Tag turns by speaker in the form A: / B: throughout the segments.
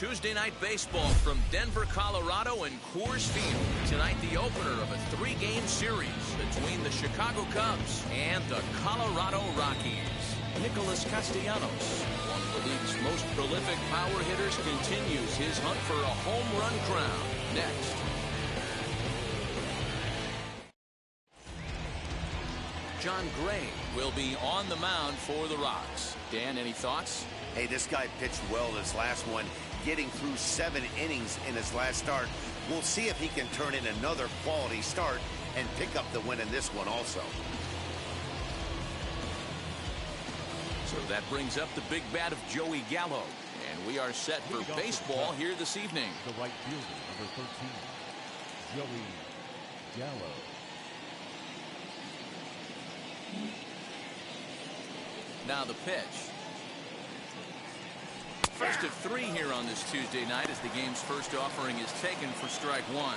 A: Tuesday Night Baseball from Denver, Colorado and Coors Field. Tonight, the opener of a 3-game series between the Chicago Cubs and the Colorado Rockies. Nicholas Castellanos, one of the league's most prolific power hitters, continues his hunt for a home run crown. Next. John Gray will be on the mound for the Rocks. Dan, any thoughts?
B: Hey, this guy pitched well this last one, getting through 7 innings in his last start. We'll see if he can turn in another quality start and pick up the win in this one also.
A: So that brings up the big bat of Joey Gallo. And we are set for baseball here this evening.
C: The right fielder, number 13, Joey Gallo.
A: Now the pitch. First of 3 here on this Tuesday night as the game's first offering is taken for strike 1.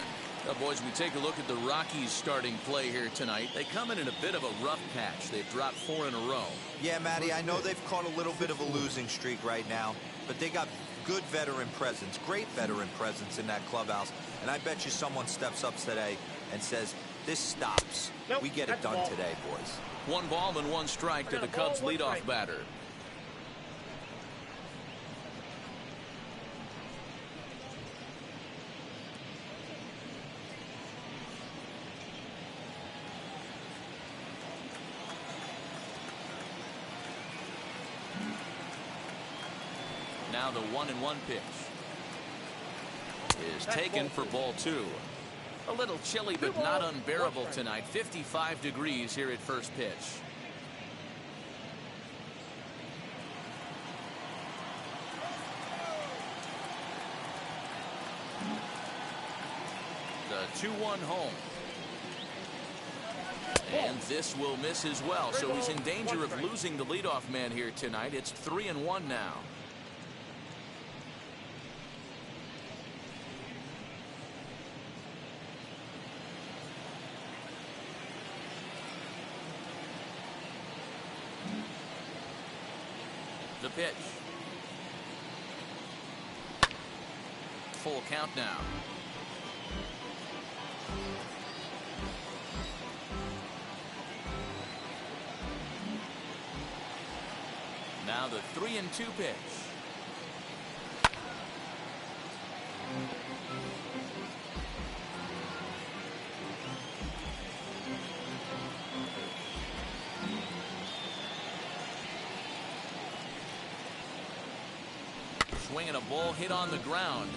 A: Now, boys, we take a look at the Rockies starting play here tonight. They come in a bit of a rough patch. They've dropped 4 in a row.
D: Yeah, Matty, I know they've caught a little bit of a losing streak right now, but they got good veteran presence, great veteran presence in that clubhouse. And I bet you someone steps up today and says, this stops. We get it done today, boys.
A: 1 ball and 1 strike to the Cubs leadoff batter. Now the 1-1 pitch is taken for ball 2. A little chilly but not unbearable tonight. 55 degrees here at first pitch. The 2-1 home. And this will miss as well. So he's in danger of losing the leadoff man here tonight. It's 3-1 now. The pitch. Full count now. Now the 3-2 pitch. Swinging a ball hit on the ground.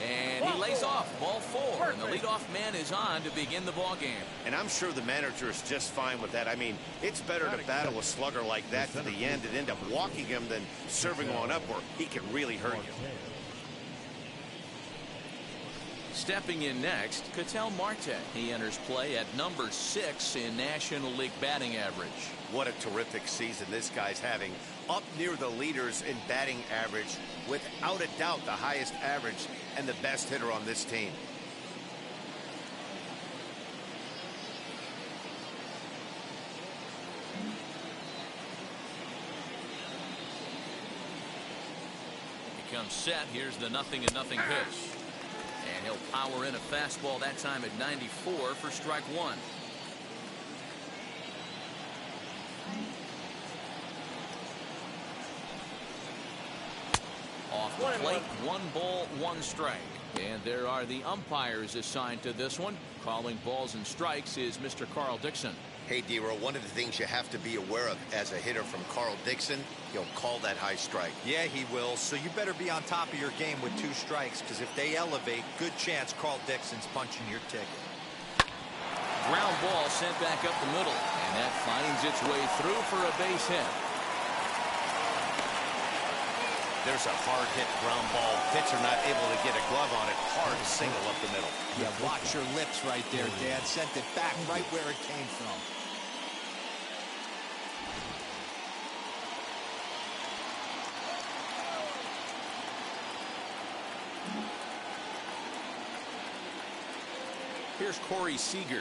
A: And he lays off. Ball 4. And the leadoff man is on to begin the ball game.
B: And I'm sure the manager is just fine with that. I mean, it's better to battle a slugger like that to the end and end up walking him than serving one up where he can really hurt you.
A: Stepping in next, Ketel Marte. He enters play at number 6 in National League batting average.
B: What a terrific season this guy's having. Up near the leaders in batting average. Without a doubt, the highest average and the best hitter on this team.
A: He comes set. Here's the 0-0 pitch. And he'll power in a fastball that time at 94 for strike 1. Off the plate, 1 ball, 1 strike. And there are the umpires assigned to this one. Calling balls and strikes is Mr. Carl Dixon.
B: Hey, D-Row, one of the things you have to be aware of as a hitter from Carl Dixon, he'll call that high strike.
D: Yeah, he will. So you better be on top of your game with 2 strikes, because if they elevate, good chance Carl Dixon's punching your ticket.
A: Ground ball sent back up the middle, and that finds its way through for a base hit.
B: There's a hard hit ground ball. Pitcher not able to get a glove on it. Hard single up the middle.
D: Yeah, watch your lips right there, Dad. Sent it back right where it came from.
A: Here's Corey Seager.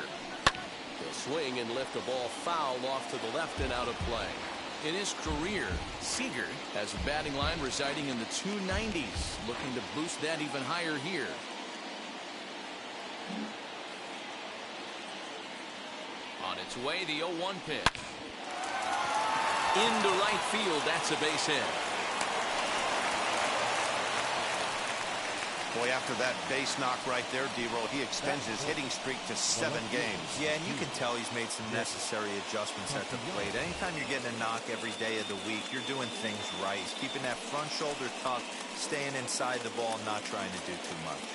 A: He'll swing and lift the ball foul off to the left and out of play. In his career, Seager has a batting line residing in the 290s, looking to boost that even higher here. On its way, the 0-1 pitch. Into right field, that's a base hit.
B: Boy, after that base knock right there, D-Roll, he extends his hitting streak to 7 games.
D: Yeah, and you can tell he's made some necessary adjustments at the plate. Anytime you're getting a knock every day of the week, you're doing things right. He's keeping that front shoulder tucked, staying inside the ball, not trying to do too much.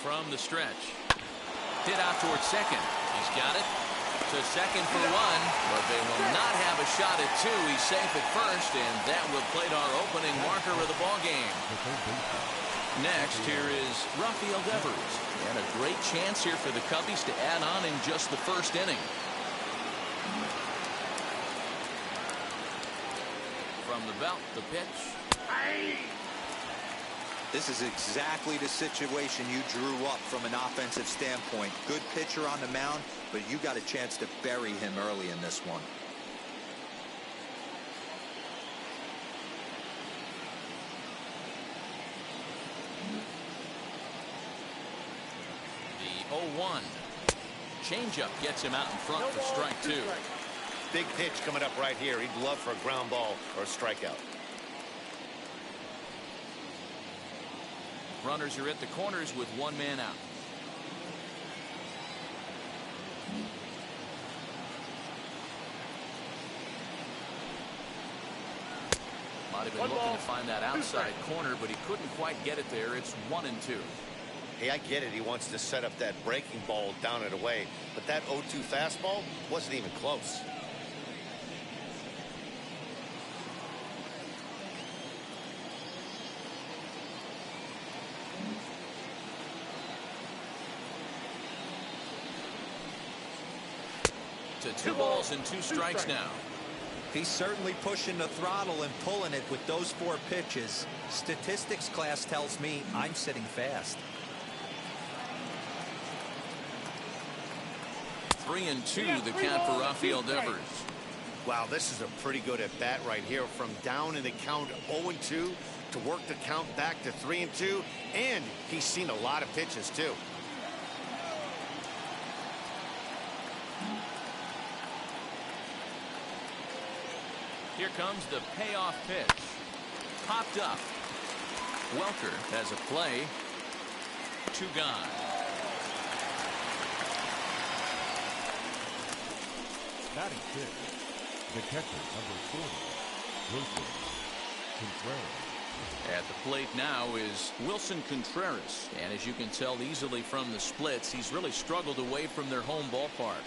A: From the stretch. Hit out towards second. He's got it. To second for 1, but they will not have a shot at 2. He's safe at first, and that will plate our opening marker of the ball game. Next, here is Rafael Devers. And a great chance here for the Cubbies to add on in just the first inning. From the belt, the pitch.
D: This is exactly the situation you drew up from an offensive standpoint. Good pitcher on the mound, but you got a chance to bury him early in this one.
A: The 0-1. Changeup gets him out in front for strike 2.
B: Big pitch coming up right here. He'd love for a ground ball or a strikeout.
A: Runners are at the corners with 1 man out. Might have been looking to find that outside corner, but he couldn't quite get it there. It's 1-2.
B: Hey, I get it. He wants to set up that breaking ball down and away, but that 0-2 fastball wasn't even close.
A: To 2 balls and 2 strikes now.
D: He's certainly pushing the throttle and pulling it with those 4 pitches. Statistics class tells me I'm sitting fast.
A: 3-2 the count for Rafael Devers.
B: Wow, this is a pretty good at bat right here. From down in the count 0-2 to work the count back to 3-2, and he's seen a lot of pitches too.
A: Here comes the payoff pitch. Popped up. Welker has a play. 2 gone.
C: Batting fifth, the catcher, number 40, Wilson Contreras.
A: At the plate now is Wilson Contreras. And as you can tell easily from the splits, he's really struggled away from their home ballpark.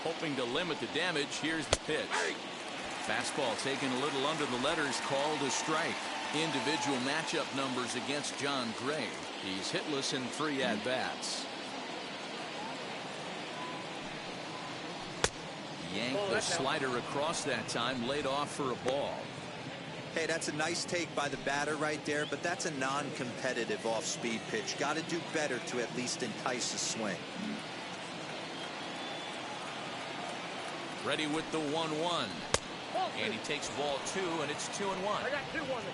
A: Hoping to limit the damage. Here's the pitch. Fastball taken a little under the letters, called a strike. Individual matchup numbers against John Gray. He's hitless in 3 at-bats. Yanked the slider across that time, laid off for a ball.
D: Hey, that's a nice take by the batter right there, but that's a non-competitive off-speed pitch. Got to do better to at least entice a swing.
A: Ready with the 1-1. And he takes ball 2, and it's 2-1.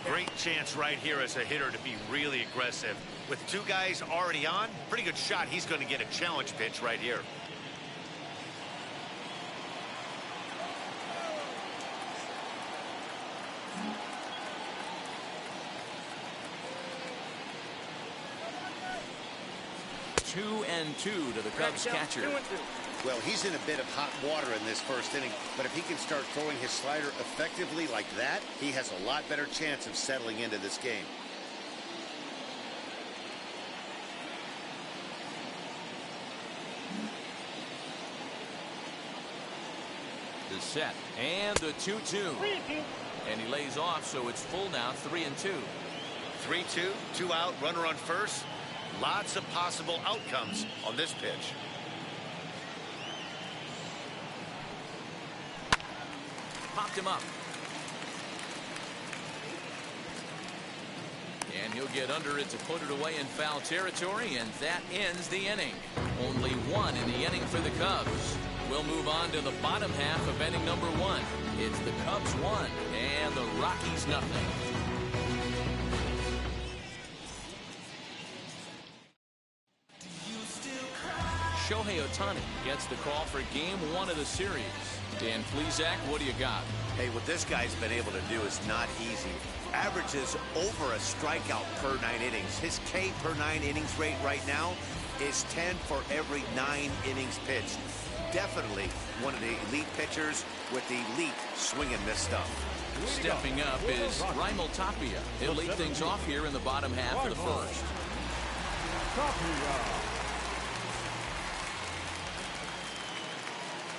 B: Great chance right here as a hitter to be really aggressive. With 2 guys already on, pretty good shot. He's going to get a challenge pitch right here.
A: Two and 2 to the Cubs catcher.
B: Well, he's in a bit of hot water in this first inning, but if he can start throwing his slider effectively like that, he has a lot better chance of settling into this game.
A: the set. And the 2-2. And he lays off, so it's full now, 3-2.
B: 3-2, 2 out, runner on first. Lots of possible outcomes on this pitch.
A: Popped him up. And he'll get under it to put it away in foul territory, and that ends the inning. Only one in the inning for the Cubs. We'll move on to the bottom half of inning number 1. It's the Cubs 1 and the Rockies nothing. Shohei Ohtani gets the call for game 1 of the series. Dan Plesac, what do you got?
B: Hey, what this guy's been able to do is not easy. Averages over a strikeout per 9 innings. His K per 9 innings rate right now is 10 for every 9 innings pitched. Definitely one of the elite pitchers with elite swing and miss stuff.
A: Stepping up is Raimel Tapia. He'll lead things off here in the bottom half of the first.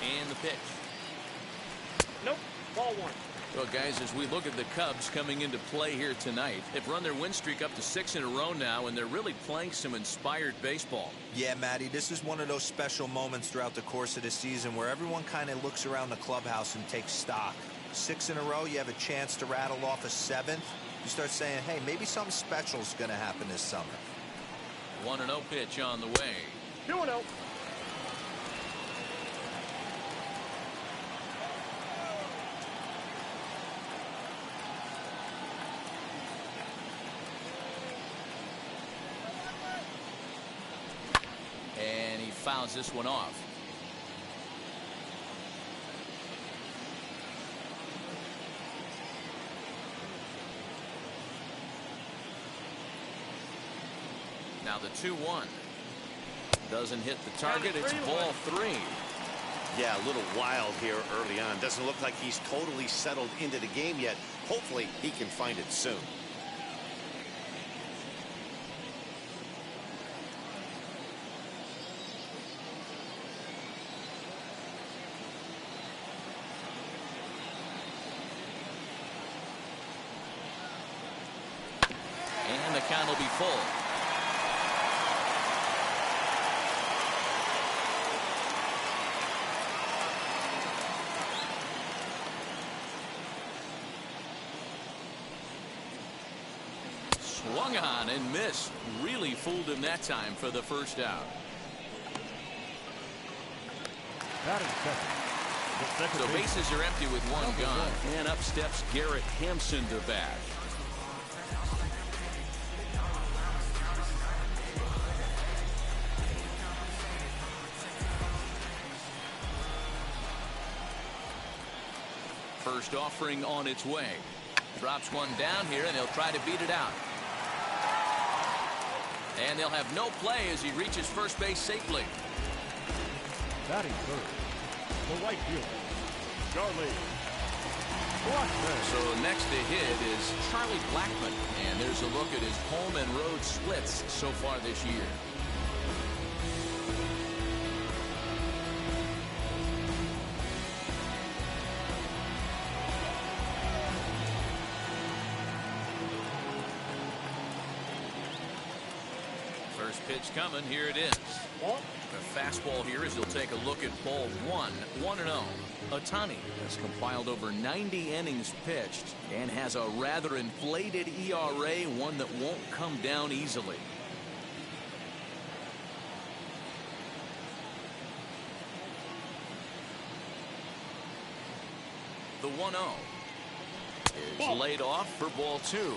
A: And the pitch.
E: Nope, ball 1.
A: Well, guys, as we look at the Cubs coming into play here tonight, they've run their win streak up to 6 in a row now, and they're really playing some inspired baseball.
D: Yeah, Matty, this is one of those special moments throughout the course of the season where everyone kind of looks around the clubhouse and takes stock. 6 in a row, you have a chance to rattle off a 7th. You start saying, hey, maybe something special is going to happen this summer.
A: 1-0 pitch on the way.
E: 2-0.
A: And he fouls this one off. Now the 2-1. Doesn't hit the target. It's ball 3.
B: Yeah, a little wild here early on. Doesn't look like he's totally settled into the game yet. Hopefully he can find it soon.
A: And the count will be full. Swung on and missed. Really fooled him that time for the first out. So bases are empty with one gone. And up steps Garrett Hampson to bat. First offering on its way. Drops one down here, and they'll try to beat it out. And they'll have no play as he reaches first base safely.
C: Batting first, the right fielder, Charlie Blackmon.
A: So next to hit is Charlie Blackmon. And there's a look at his home and road splits so far this year. First pitch coming. Here it is. The fastball here as he'll take a look at ball 1. 1-0. Ohtani has compiled over 90 innings pitched and has a rather inflated ERA, one that won't come down easily. The 1-0 is laid off for ball 2.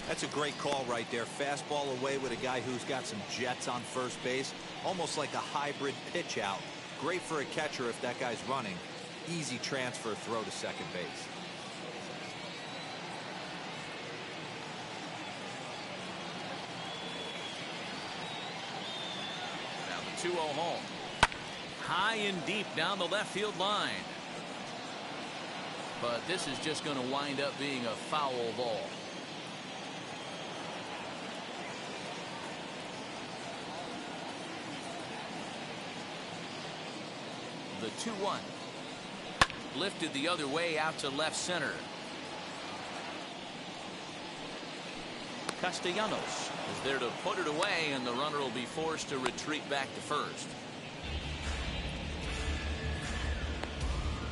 D: That's a great call right there. Fastball away with a guy who's got some jets on first base. Almost like a hybrid pitch out. Great for a catcher if that guy's running. Easy transfer throw to second base.
A: Now the 2-0 home. High and deep down the left field line. But this is just going to wind up being a foul ball. The 2-1. Lifted the other way out to left center. Castellanos is there to put it away, and the runner will be forced to retreat back to first.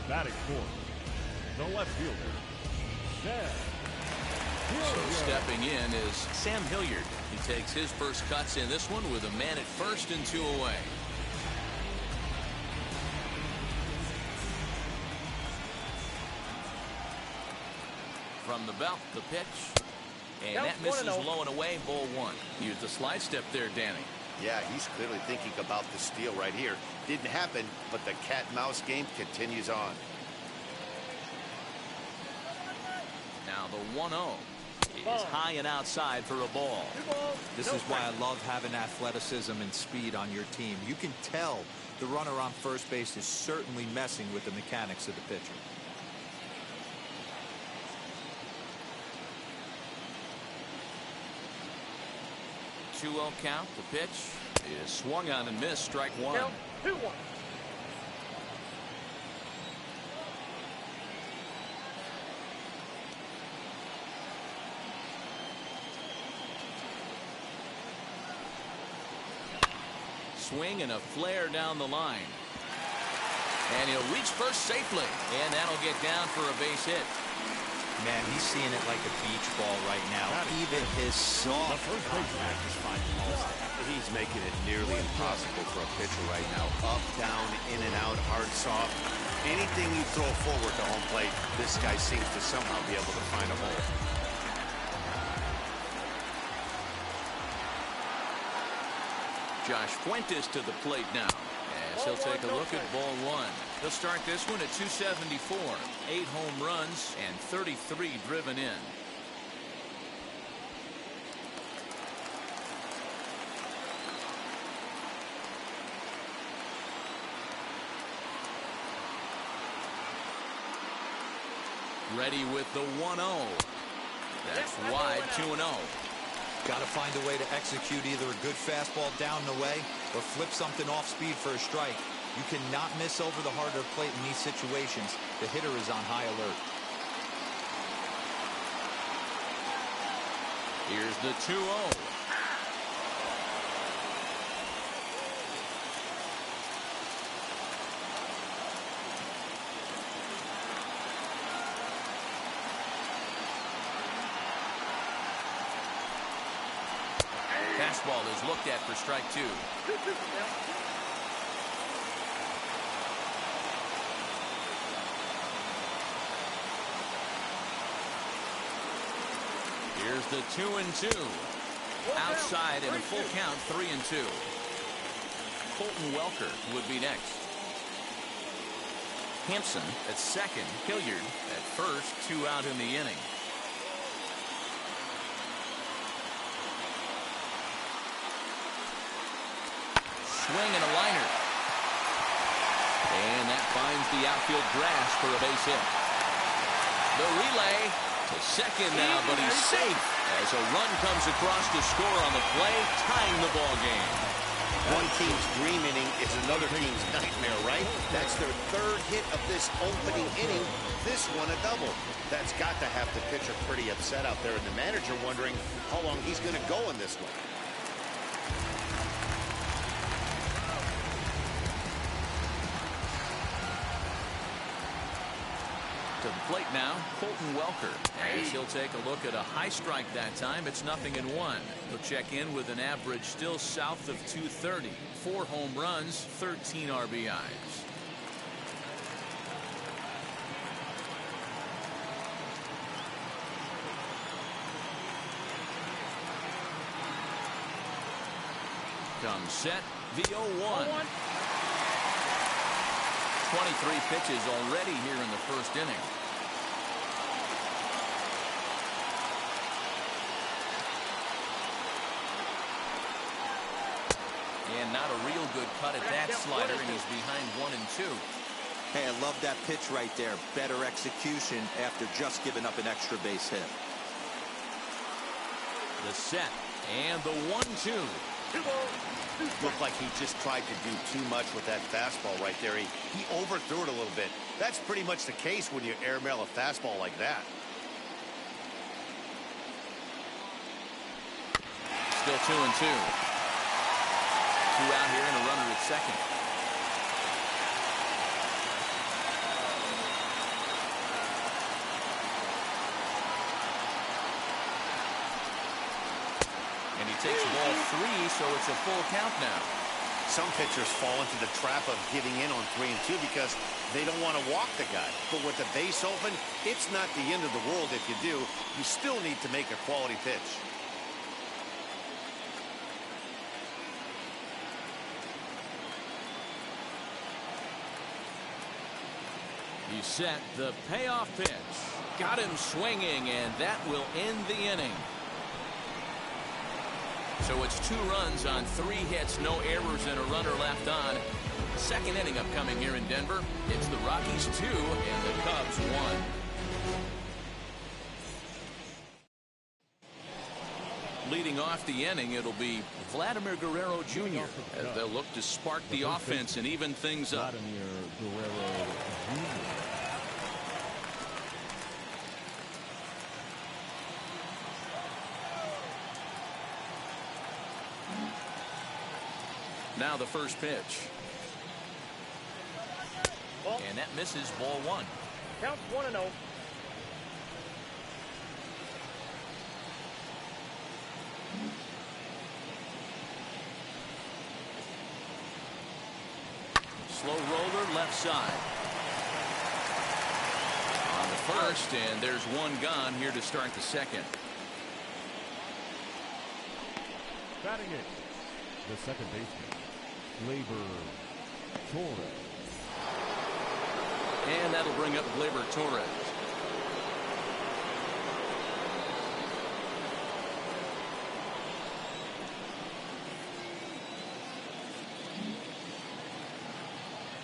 C: Batting fourth, the left fielder, Sam.
A: So stepping in is Sam Hilliard. He takes his first cuts in this one with a man at first and 2 away. From the belt, the pitch. And that misses low and away, ball 1. Here's the slide step there, Danny.
B: Yeah, he's clearly thinking about the steal right here. Didn't happen, but the cat-mouse game continues on.
A: Now the 1-0 is high and outside for a ball.
D: This is why I love having athleticism and speed on your team. You can tell the runner on first base is certainly messing with the mechanics of the pitcher.
A: Two 2-0 count. The pitch is swung on and missed. Strike 1.
E: Count 2-1.
A: Swing and a flare down the line. And he'll reach first safely. And that'll get down for a base hit.
D: Man, he's seeing it like a beach ball right now. Even his soft contact is finding balls.
B: He's making it nearly impossible for a pitcher right now. Up, down, in and out, hard, soft. Anything you throw forward to home plate, this guy seems to somehow be able to find a hole.
A: Josh Fuentes to the plate now, as he'll take a look at ball 1. He'll start this one at 274. 8 home runs and 33 driven in. Ready with the 1-0. That's wide, 2-0.
D: Got to find a way to execute either a good fastball down the way or flip something off speed for a strike. You cannot miss over the heart of the plate in these situations. The hitter is on high alert.
A: Here's the 2-0. Fastball is looked at for strike 2. Here's the 2-2. Outside in a full count, 3-2. Colton Welker would be next. Hampson at second. Hilliard at first. 2 out in the inning. Swing and a liner. And that finds the outfield grass for a base hit. The relay to second now, but he's safe as a run comes across to score on the play, tying the ball game.
B: One team's dream inning is another team's nightmare, right? That's their 3rd hit of this opening inning. This one a double. That's got to have the pitcher pretty upset out there, and the manager wondering how long he's going to go in this one.
A: To the plate now, Colton Welker, as he'll take a look at a high strike that time. It's 0-1. He'll check in with an average still south of 230. 4 home runs, 13 RBIs. Comes set, the 0-1. 23 pitches already here in the first inning. And not a real good cut at that slider, and he's behind 1-2.
D: Hey, I love that pitch right there. Better execution after just giving up an extra base hit.
A: The set and the 1-2.
B: Looked like he just tried to do too much with that fastball right there. He overthrew it a little bit. That's pretty much the case when you airmail a fastball like that.
A: Still 2-2. 2 out here and a runner at second. And he takes ball 3, so it's a full count now.
B: Some pitchers fall into the trap of giving in on 3 and 2 because they don't want to walk the guy. But with the base open, it's not the end of the world if you do. You still need to make a quality pitch.
A: He set the payoff pitch. Got him swinging, and that will end the inning. So it's 2 runs on 3 hits, no errors, and a runner left on. Second inning upcoming here in Denver. It's the Rockies 2 and the Cubs 1. Leading off the inning, it'll be Vladimir Guerrero Jr. as they'll look to spark the offense and even things up.
C: Vladimir Guerrero Jr.
A: Now the first pitch.
E: Ball.
A: And that misses, ball 1.
E: Count 1-0.
A: Slow roller left side. On the first, and there's 1 gone here to start the second.
C: Batting it, the second baseman, Gleyber Torres.
A: And that'll bring up Gleyber Torres.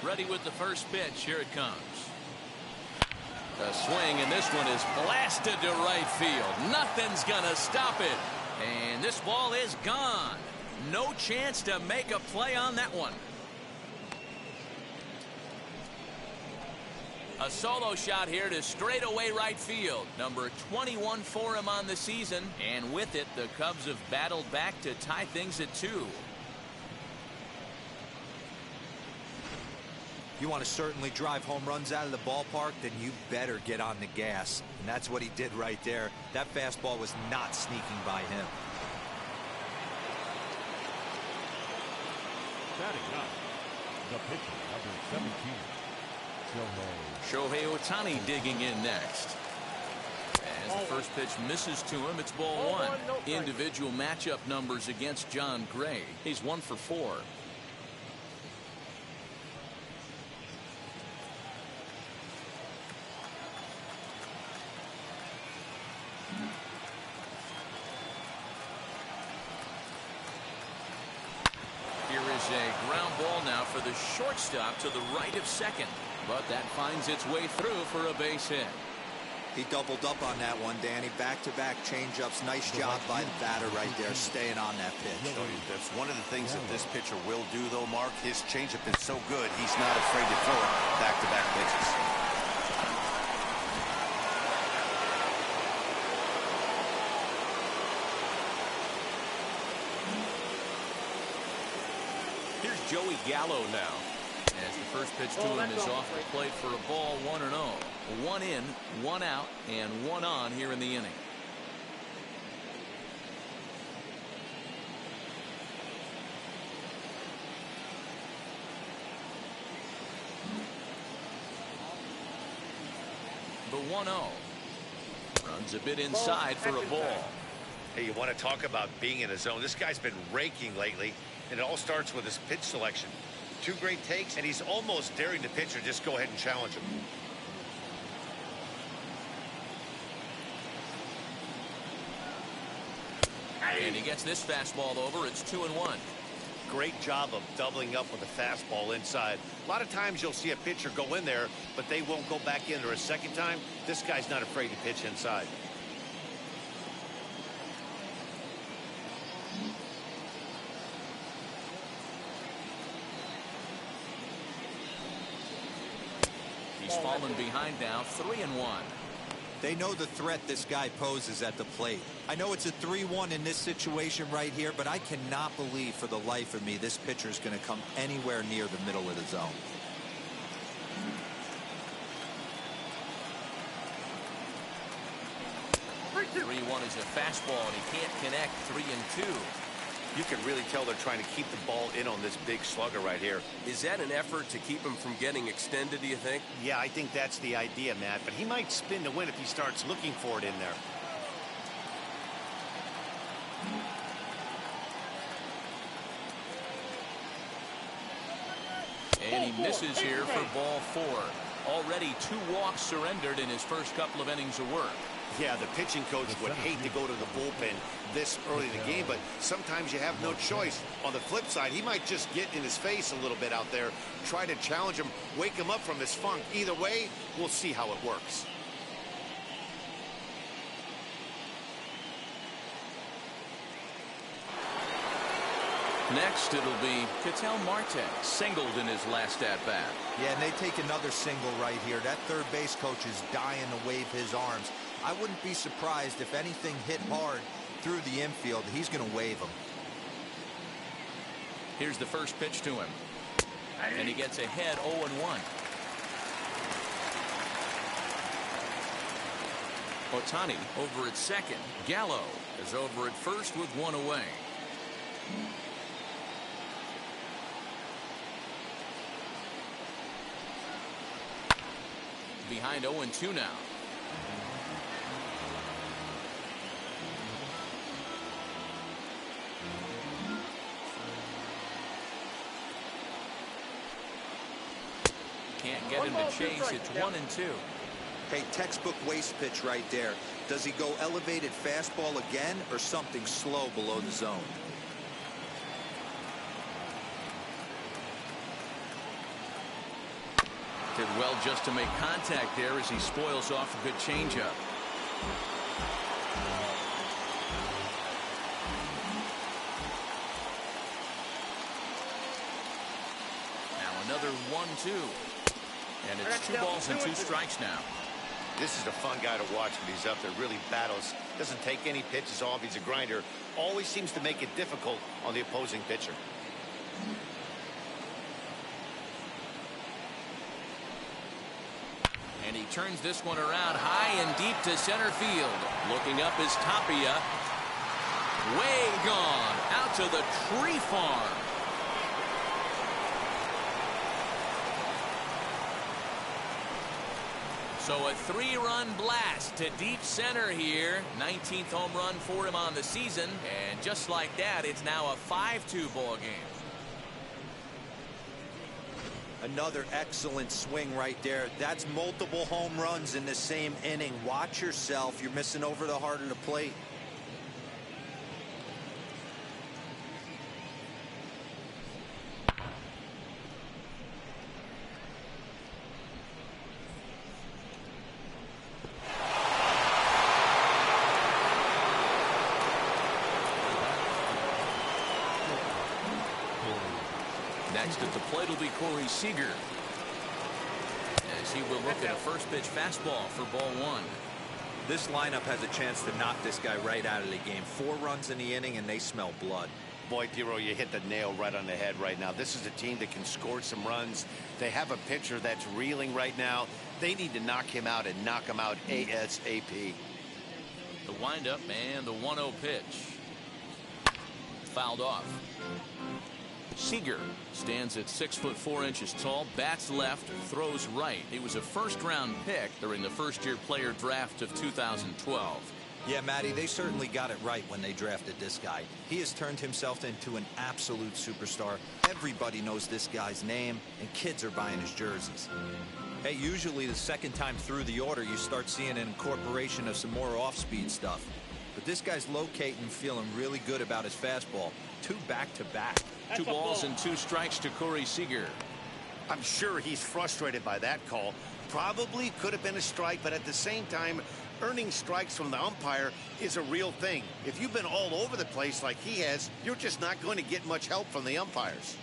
A: Ready with the first pitch. Here it comes. The swing, and this one is blasted to right field. Nothing's gonna stop it. And this ball is gone. No chance to make a play on that one. A solo shot here to straightaway right field. Number 21 for him on the season. And with it, the Cubs have battled back to tie things at 2.
D: You want to certainly drive home runs out of the ballpark, then you better get on the gas. And that's what he did right there. That fastball was not sneaking by him.
C: Batting up, the pitcher, number 17,
A: Shohei Ohtani digging in next. As the first pitch misses to him, it's ball 1. Individual matchup numbers against John Gray. He's 1 for 4. Here is a ground ball now for the shortstop to the right of second. But that finds its way through for a base hit.
D: He doubled up on that one, Danny. Back-to-back changeups. Nice job by the batter right there, staying on that pitch.
B: That's one of the things that this pitcher will do, though, Mark. His changeup is so good, he's not afraid to throw it back-to-back pitches.
A: Here's Joey Gallo now. As the first pitch to him is off the plate for a ball 1-0. 1 in, 1 out, and 1 on here in the inning. The 1-0. Runs a bit inside for a ball.
B: Hey, you want to talk about being in a zone? This guy's been raking lately, and it all starts with his pitch selection. 2 great takes, and he's almost daring the pitcher just go ahead and challenge him.
A: And he gets this fastball over. It's 2-1.
B: Great job of doubling up with a fastball inside. A lot of times you'll see a pitcher go in there, but they won't go back in there a second time. This guy's not afraid to pitch inside.
A: He's fallen behind now, 3-1.
D: They know the threat this guy poses at the plate. I know it's a 3-1 in this situation right here, but I cannot believe for the life of me this pitcher is going to come anywhere near the middle of the zone.
A: Three-one is a fastball, and he can't connect. 3-2.
B: You can really tell they're trying to keep the ball in on this big slugger right here.
F: Is that an effort to keep him from getting extended, do you think?
B: Yeah, I think that's the idea, Matt. But he might spin to win if he starts looking for it in there.
A: And he misses here for ball 4. Already 2 walks surrendered in his first couple of innings of work.
B: Yeah, the pitching coach would hate to go to the bullpen this early in the game, but sometimes you have no choice. On the flip side, he might just get in his face a little bit out there, try to challenge him, wake him up from his funk. Either way, we'll see how it works.
A: Next, it'll be Ketel Marte, singled in his last at-bat.
D: Yeah, and they take another single right here. That third base coach is dying to wave his arms. I wouldn't be surprised if anything hit hard through the infield. He's going to wave them.
A: Here's the first pitch to him. And he gets ahead 0-1. Ohtani over at second. Gallo is over at first with 1 away. Behind 0-2 now. Can't get him to chase. It's 1-2.
D: Hey, textbook waste pitch right there. Does he go elevated fastball again or something slow below the zone?
A: Did well just to make contact there as he spoils off a good changeup. Now another 1-2. And it's 2 balls and 2 strikes now.
B: This is a fun guy to watch when he's up there. Really battles. Doesn't take any pitches off. He's a grinder. Always seems to make it difficult on the opposing pitcher.
A: And he turns this one around high and deep to center field. Looking up is Tapia. Way gone. Out to the tree farm. So a 3-run blast to deep center here. 19th home run for him on the season. And just like that, it's now a 5-2 ball game.
D: Another excellent swing right there. That's multiple home runs in the same inning. Watch yourself. You're missing over the heart of the plate.
A: Next at the plate will be Corey Seager, as he will look at a first pitch fastball for ball 1.
D: This lineup has a chance to knock this guy right out of the game. 4 runs in the inning and they smell blood.
B: Boy, Dero, you hit the nail right on the head right now. This is a team that can score some runs. They have a pitcher that's reeling right now. They need to knock him out and knock him out ASAP.
A: The windup and the 1-0 pitch. Fouled off. Seager stands at 6'4" tall, bats left, throws right. He was a first-round pick during the first-year player draft of 2012.
D: Yeah, Matty, they certainly got it right when they drafted this guy. He has turned himself into an absolute superstar. Everybody knows this guy's name, and kids are buying his jerseys. Hey, usually the second time through the order, you start seeing an incorporation of some more off-speed stuff. But this guy's locating, feeling really good about his fastball. 2 back-to-back.
A: 2 balls and 2 strikes to Corey Seager.
B: I'm sure he's frustrated by that call. Probably could have been a strike, but at the same time, earning strikes from the umpire is a real thing. If you've been all over the place like he has, you're just not going to get much help from the umpires.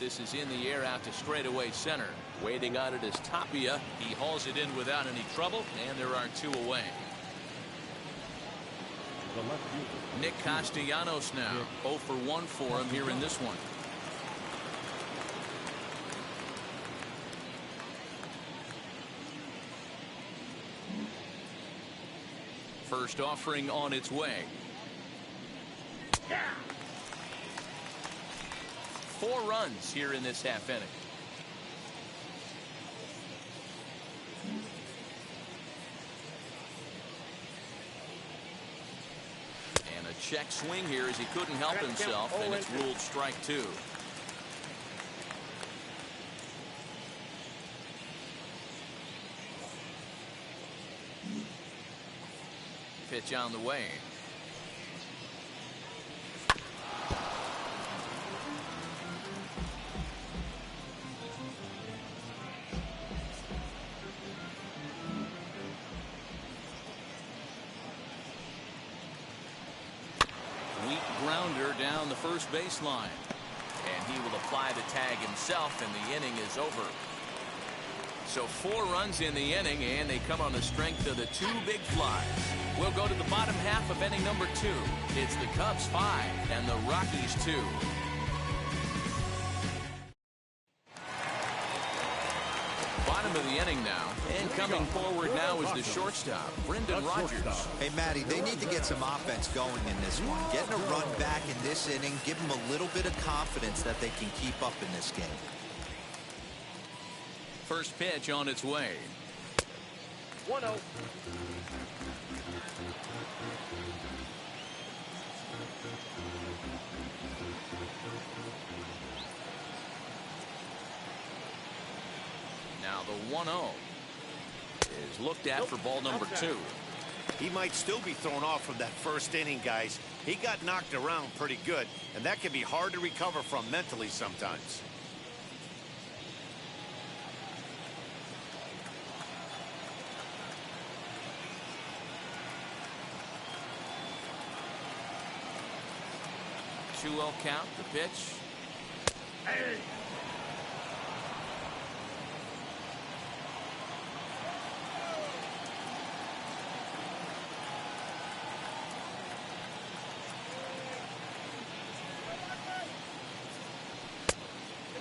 A: This is in the air out to straightaway center. Waiting on it is Tapia. He hauls it in without any trouble, and there are 2 away.
C: The left fielder.
A: Nick Castellanos now 0 for 1 for him here in this one. First offering on its way. 4 runs here in this half inning. And a check swing here as he couldn't help himself, and it's ruled strike 2. Pitch on the way. Weak grounder down the first baseline. And he will apply the tag himself, and the inning is over. So 4 runs in the inning, and they come on the strength of the 2 big flies. We'll go to the bottom half of inning number 2. It's the Cubs 5 and the Rockies 2. Bottom of the inning now, and coming forward now is the shortstop, Brendan Rodgers.
D: Hey, Matty, they need to get some offense going in this one. Getting a run back in this inning, give them a little bit of confidence that they can keep up in this game.
A: First pitch on its way.
E: 1-0.
A: Now the 1-0 is looked at for ball number 2.
B: He might still be thrown off from that first inning, guys. He got knocked around pretty good, and that can be hard to recover from mentally sometimes.
A: Two-0 count, the pitch.
E: Hey.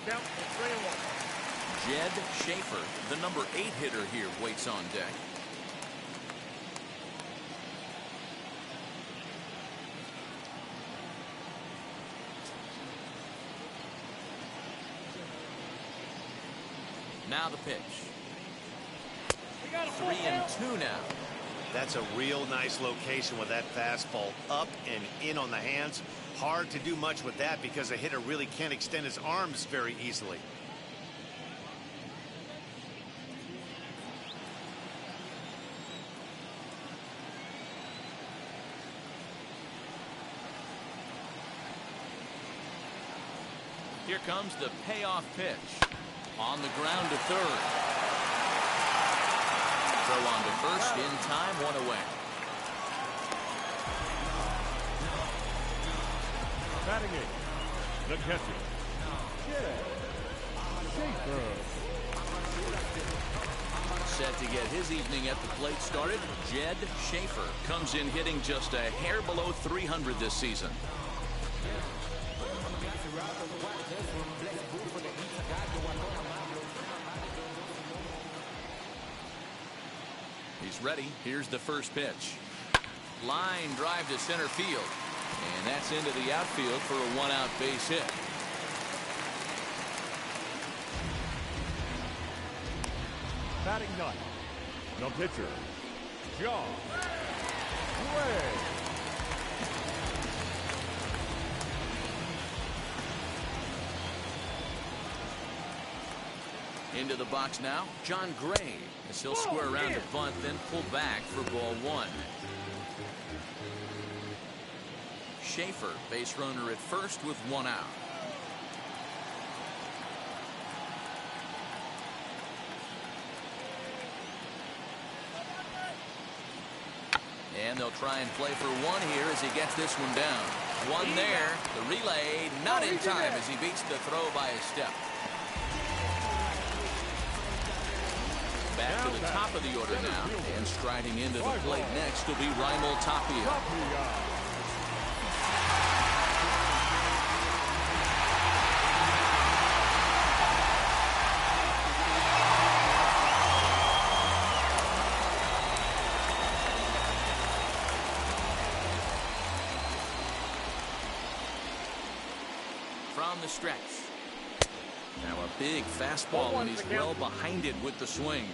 E: Down, 3-1.
A: Jed Schaefer, the number 8 hitter here, waits on deck. Now the pitch. 3-2 now.
B: That's a real nice location with that fastball up and in on the hands. Hard to do much with that because a hitter really can't extend his arms very easily.
A: Here comes the payoff pitch. On the ground to third. Throw on to first in time, 1 away.
C: Batting eighth, the catcher, Schaefer.
A: Set to get his evening at the plate started. Jed Schaefer comes in hitting just a hair below 300 this season. He's ready. Here's the first pitch. Line drive to center field. And that's into the outfield for a 1-out base hit.
C: Batting ninth, the pitcher, John Gray.
A: Into the box now, John Gray. As he'll square around to bunt, then pull back for ball 1. Schaefer, base runner at first with 1 out. And they'll try and play for 1 here as he gets this one down. One there. The relay not in time as he beats the throw by a step. Back to the top of the order now. And striding into the plate next will be Raimel Tapia. From the stretch. Now a big fastball, and he's well behind it with the swing.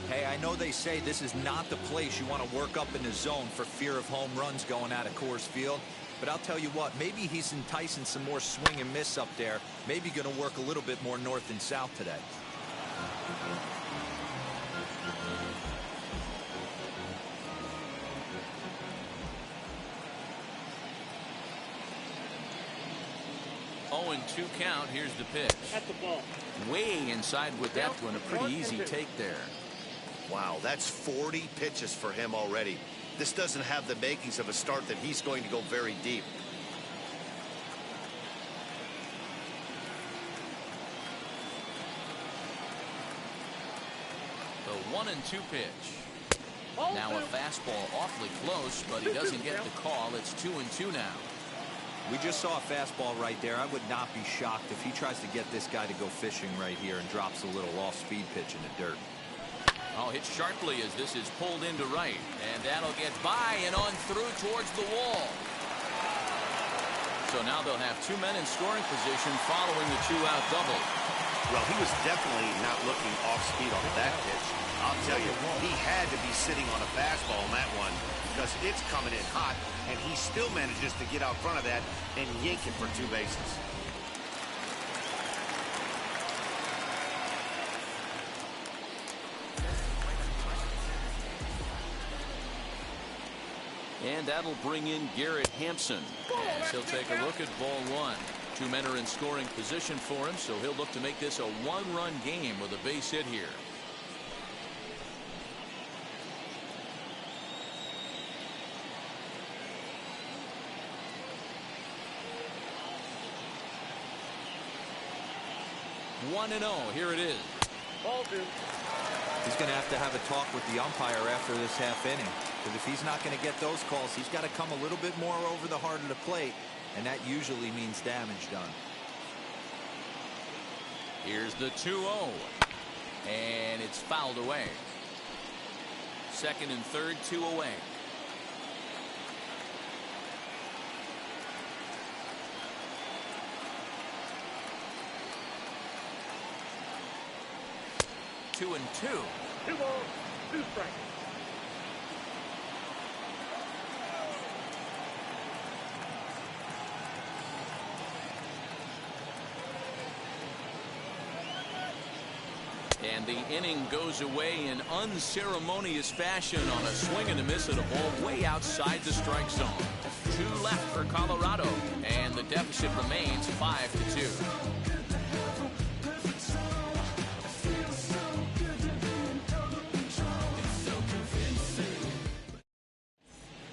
D: Hey, I know they say this is not the place you want to work up in the zone for fear of home runs going out of Coors Field. But I'll tell you what, maybe he's enticing some more swing and miss up there. Maybe going to work a little bit more north and south today.
A: Oh, and 2 count. Here's the pitch.
E: That's the ball.
A: Way inside with that one. A pretty easy take there.
B: Wow, that's 40 pitches for him already. This doesn't have the makings of a start that he's going to go very deep.
A: The 1-2 pitch. Now a fastball awfully close, but he doesn't get the call. It's 2-2 now.
D: We just saw a fastball right there. I would not be shocked if he tries to get this guy to go fishing right here and drops a little off-speed pitch in the dirt.
A: Oh, hit sharply as this is pulled into right. And that'll get by and on through towards the wall. So now they'll have 2 men in scoring position following the 2-out double.
B: Well, he was definitely not looking off speed on that pitch. I'll tell you, he had to be sitting on a fastball on that one because it's coming in hot, and he still manages to get out front of that and yank it for 2 bases.
A: And that'll bring in Garrett Hampson. As he'll take a look at ball 1. 2 men are in scoring position for him, so he'll look to make this a 1-run game with a base hit here. One and 0. Here it is.
E: Ball 2.
D: He's going to have a talk with the umpire after this half inning. Because if he's not going to get those calls, he's got to come a little bit more over the heart of the plate. And that usually means damage done.
A: Here's the 2-0. And it's fouled away. Second and third, 2 away. Two and 2.
E: 2 balls, 2 strikes.
A: And the inning goes away in unceremonious fashion on a swing and a miss at a ball way outside the strike zone. 2 left for Colorado, and the deficit remains 5-2.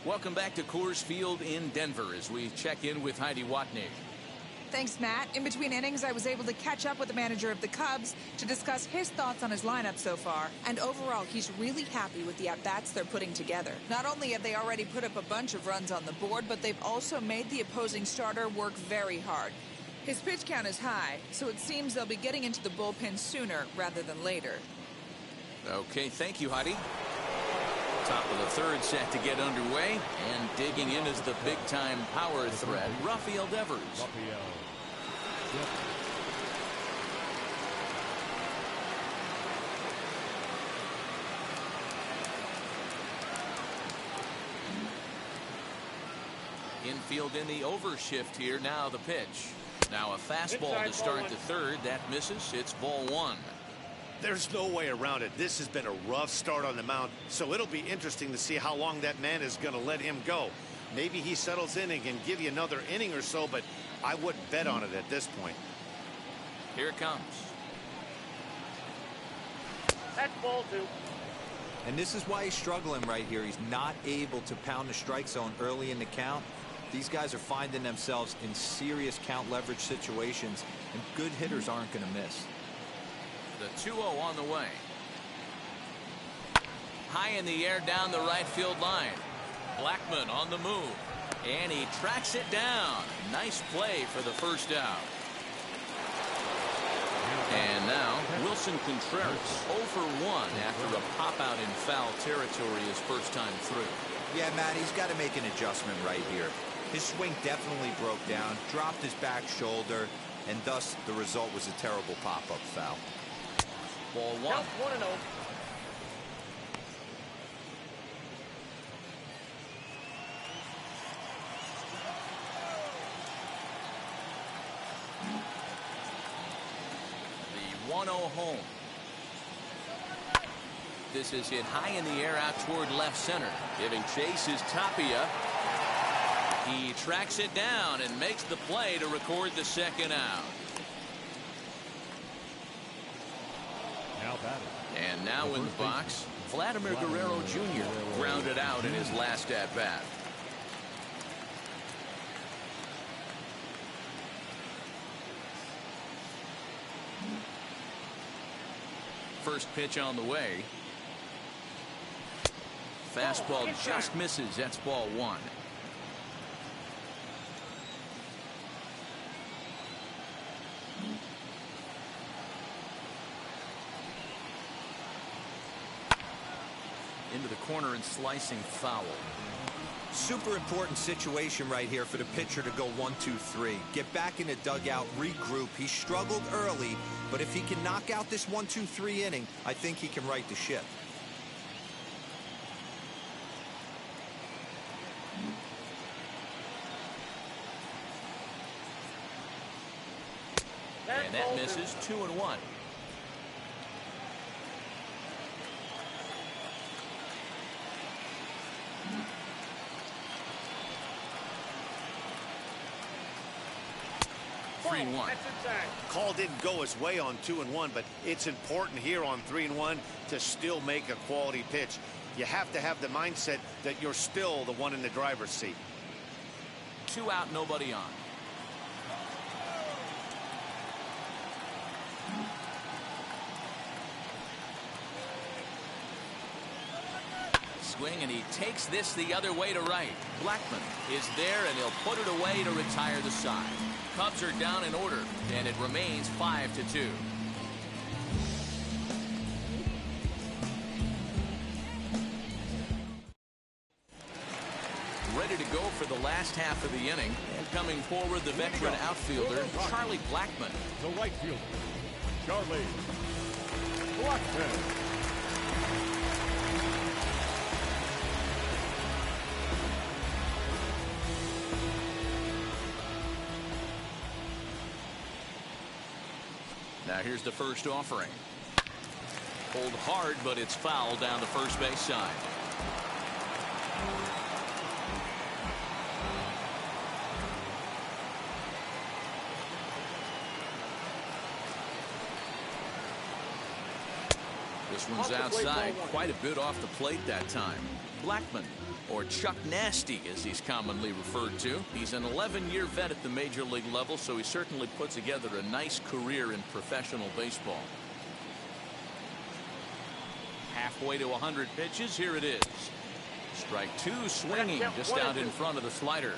A: Welcome back to Coors Field in Denver as we check in with Heidi Watney.
G: Thanks, Matt. In between innings, I was able to catch up with the manager of the Cubs to discuss his thoughts on his lineup so far. And overall, he's really happy with the at-bats they're putting together. Not only have they already put up a bunch of runs on the board, but they've also made the opposing starter work very hard. His pitch count is high, so it seems they'll be getting into the bullpen sooner rather than later.
A: Okay, thank you, Heidi. Top of the third set to get underway, and digging in is the big-time power threat, Rafael Devers. Infield in the overshift here. Now the pitch. Now a fastball to start the third. That misses. It's ball 1.
B: There's no way around it. This has been a rough start on the mound, so it'll be interesting to see how long that man is going to let him go. Maybe he settles in and can give you another inning or so, but I wouldn't bet on it at this point.
A: Here it comes.
E: That's ball 2.
D: And this is why he's struggling right here. He's not able to pound the strike zone early in the count. These guys are finding themselves in serious count leverage situations, and good hitters aren't going to miss.
A: The 2-0 on the way. High in the air down the right field line. Blackmon on the move. And he tracks it down. Nice play for the first out. And now Wilson Contreras 0 for 1 after a pop out in foul territory his first time through.
D: Yeah, Matt, he's got to make an adjustment right here. His swing definitely broke down, dropped his back shoulder, and thus the result was a terrible pop-up foul.
A: Ball 1.
E: Count 1-0.
A: The 1-0 home. This is hit high in the air out toward left center. Giving chase is Tapia. He tracks it down and makes the play to record the second out.
C: Now batting.
A: And now in the box, Vladimir Guerrero Jr. grounded out in his last at bat. First pitch on the way. Fastball just misses. That's ball 1. Into the corner and slicing foul.
D: Super important situation right here for the pitcher to go 1-2-3. Get back in the dugout, regroup. He struggled early, but if he can knock out this 1-2-3 inning, I think he can right the ship.
A: And that misses. 2-1.
B: Call didn't go his way on 2-1, but it's important here on 3-1 to still make a quality pitch. You have to have the mindset that you're still the one in the driver's seat.
A: 2 out, nobody on. Swing, and he takes this the other way to right. Blackmon is there, and he'll put it away to retire the side. Cubs are down in order, and it remains 5-2. Ready to go for the last half of the inning, and coming forward, the veteran outfielder Charlie Blackmon.
C: The right fielder, Charlie Blackmon.
A: Now here's the first offering. Pulled hard, but it's foul down the first base side. This one's outside, quite a bit off the plate that time. Blackmon, or Chuck Nasty as he's commonly referred to. He's an 11-year vet at the major league level, so he certainly put together a nice career in professional baseball. Halfway to 100 pitches, here it is. Strike 2, swinging just out in front of the slider.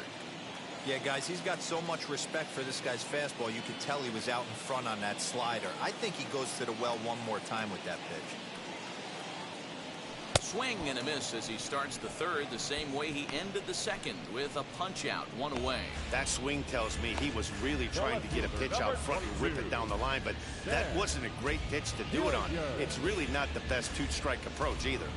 D: Yeah, guys, he's got so much respect for this guy's fastball. You could tell he was out in front on that slider. I think he goes to the well one more time with that pitch.
A: Swing and a miss as he starts the third the same way he ended the second, with a punch out, 1 away.
B: That swing tells me he was really trying to get a pitch out front and rip it down the line, but that wasn't a great pitch to do it on. It's really not the best 2-strike approach either.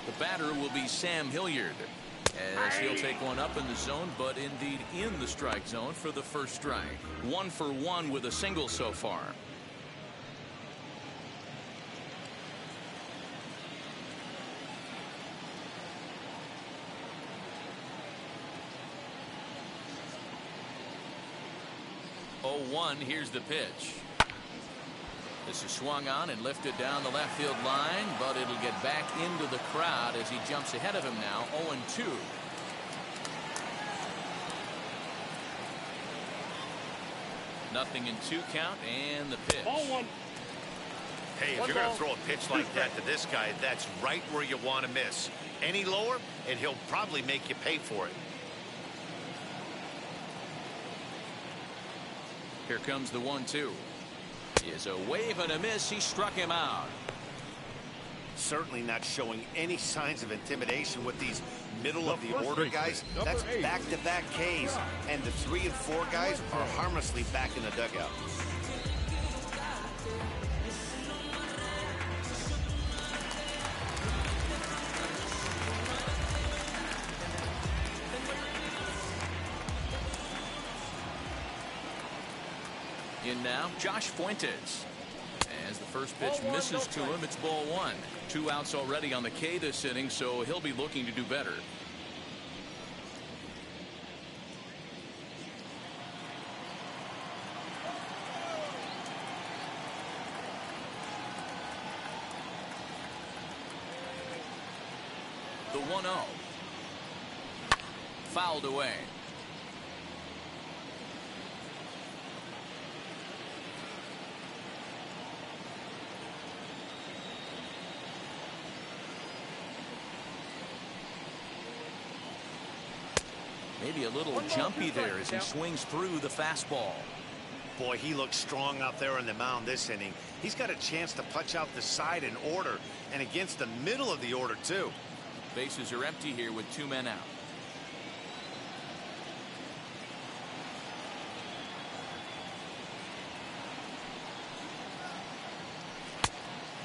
A: The batter will be Sam Hilliard, as he'll take one up in the zone, but indeed in the strike zone for the first strike. 1 for 1 with a single so far. 0-1. Here's the pitch. This is swung on and lifted down the left field line, but it'll get back into the crowd as he jumps ahead of him now. 0-2. Nothing in 2 count, and the pitch.
E: Ball 1.
B: Hey, if you're going to throw a pitch like that to this guy, that's right where you want to miss. Any lower, and he'll probably make you pay for it.
A: Here comes the 1-2. Is a wave and a miss. He struck him out.
B: Certainly not showing any signs of intimidation with these middle of the order guys. That's back-to-back Ks, and the 3 and 4 guys are harmlessly back in the dugout.
A: In now, Josh Fuentes. As the first pitch misses to him, it's ball 1. 2 outs already on the K this inning, so he'll be looking to do better. The 1-0. Fouled away. Maybe a little jumpy there as he swings through the fastball.
B: Boy, he looks strong out there on the mound this inning. He's got a chance to punch out the side in order, and against the middle of the order, too.
A: Bases are empty here with 2 men out.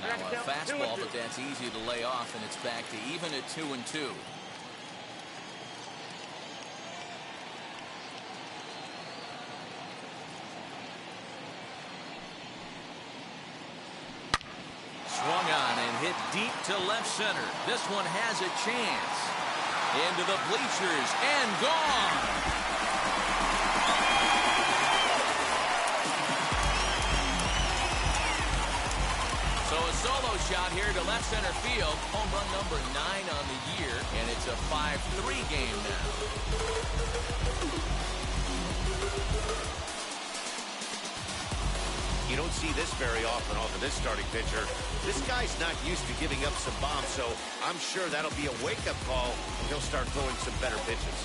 A: Now a fastball, but that's easy to lay off, and it's back to even at 2-2. Swung on and hit deep to left center. This one has a chance. Into the bleachers and gone. So a solo shot here to left center field. Home run number 9 on the year, and it's a 5-3 game now.
B: You don't see this very often off of this starting pitcher. This guy's not used to giving up some bombs, so I'm sure that'll be a wake-up call, and he'll start throwing some better pitches.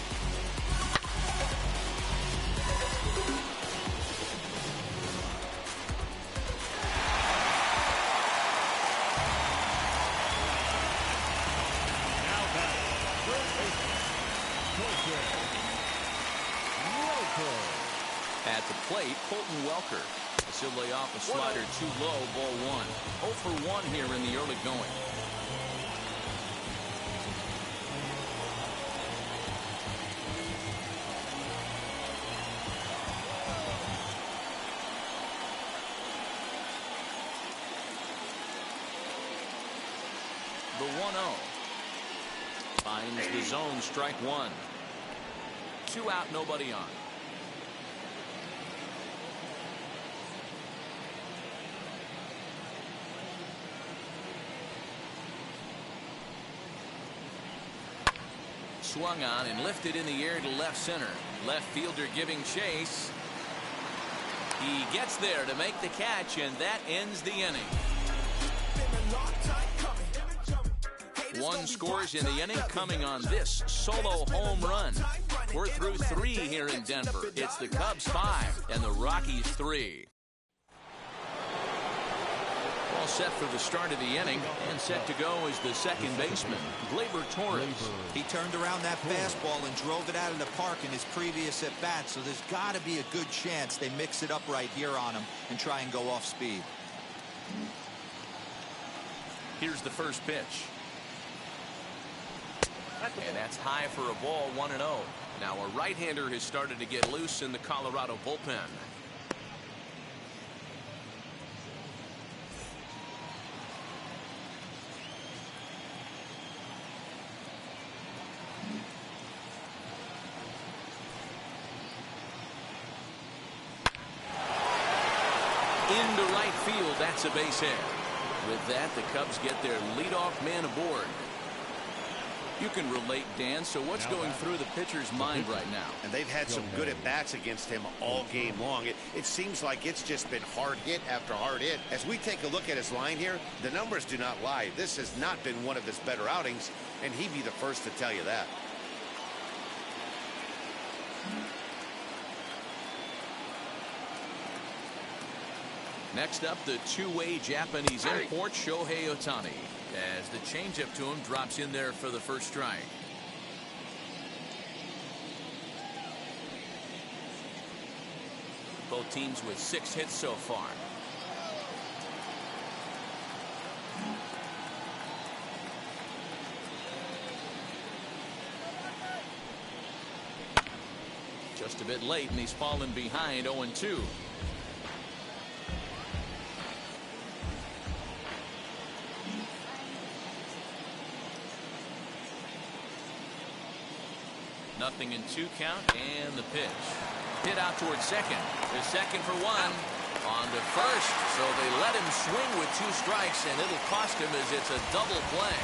A: At the plate, Colton Welker. He'll lay off a slider too low, ball 1. 0 for 1 here in the early going. The 1-0. Finds the zone, strike 1. 2 out, nobody on. Swung on and lifted in the air to left center. Left fielder giving chase. He gets there to make the catch, and that ends the inning. 1 scores in the inning, coming on this solo home run. We're through 3 here in Denver. It's the Cubs 5 and the Rockies 3. All set for the start of the inning, and set to go is the second baseman, Gleyber Torres.
D: He turned around that fastball and drove it out of the park in his previous at-bat, so there's got to be a good chance they mix it up right here on him and try and go off speed.
A: Here's the first pitch. And that's high for a ball, 1-0. Now a right-hander has started to get loose in the Colorado bullpen. That's a base hit. With that, the Cubs get their leadoff man aboard. You can relate, Dan. So what's going through the pitcher's mind right now?
B: And they've had some good at-bats against him all game long. It seems like it's just been hard hit after hard hit. As we take a look at his line here, the numbers do not lie. This has not been one of his better outings, and he'd be the first to tell you that.
A: Next up, the two-way Japanese import, Shohei Ohtani, as the changeup to him drops in there for the first strike. Both teams with 6 hits so far. Just a bit late, and he's fallen behind 0-2. Nothing in 2 count, and the pitch. Hit out towards second. The second for 1. On to first. So they let him swing with 2 strikes, and it'll cost him as it's a double play.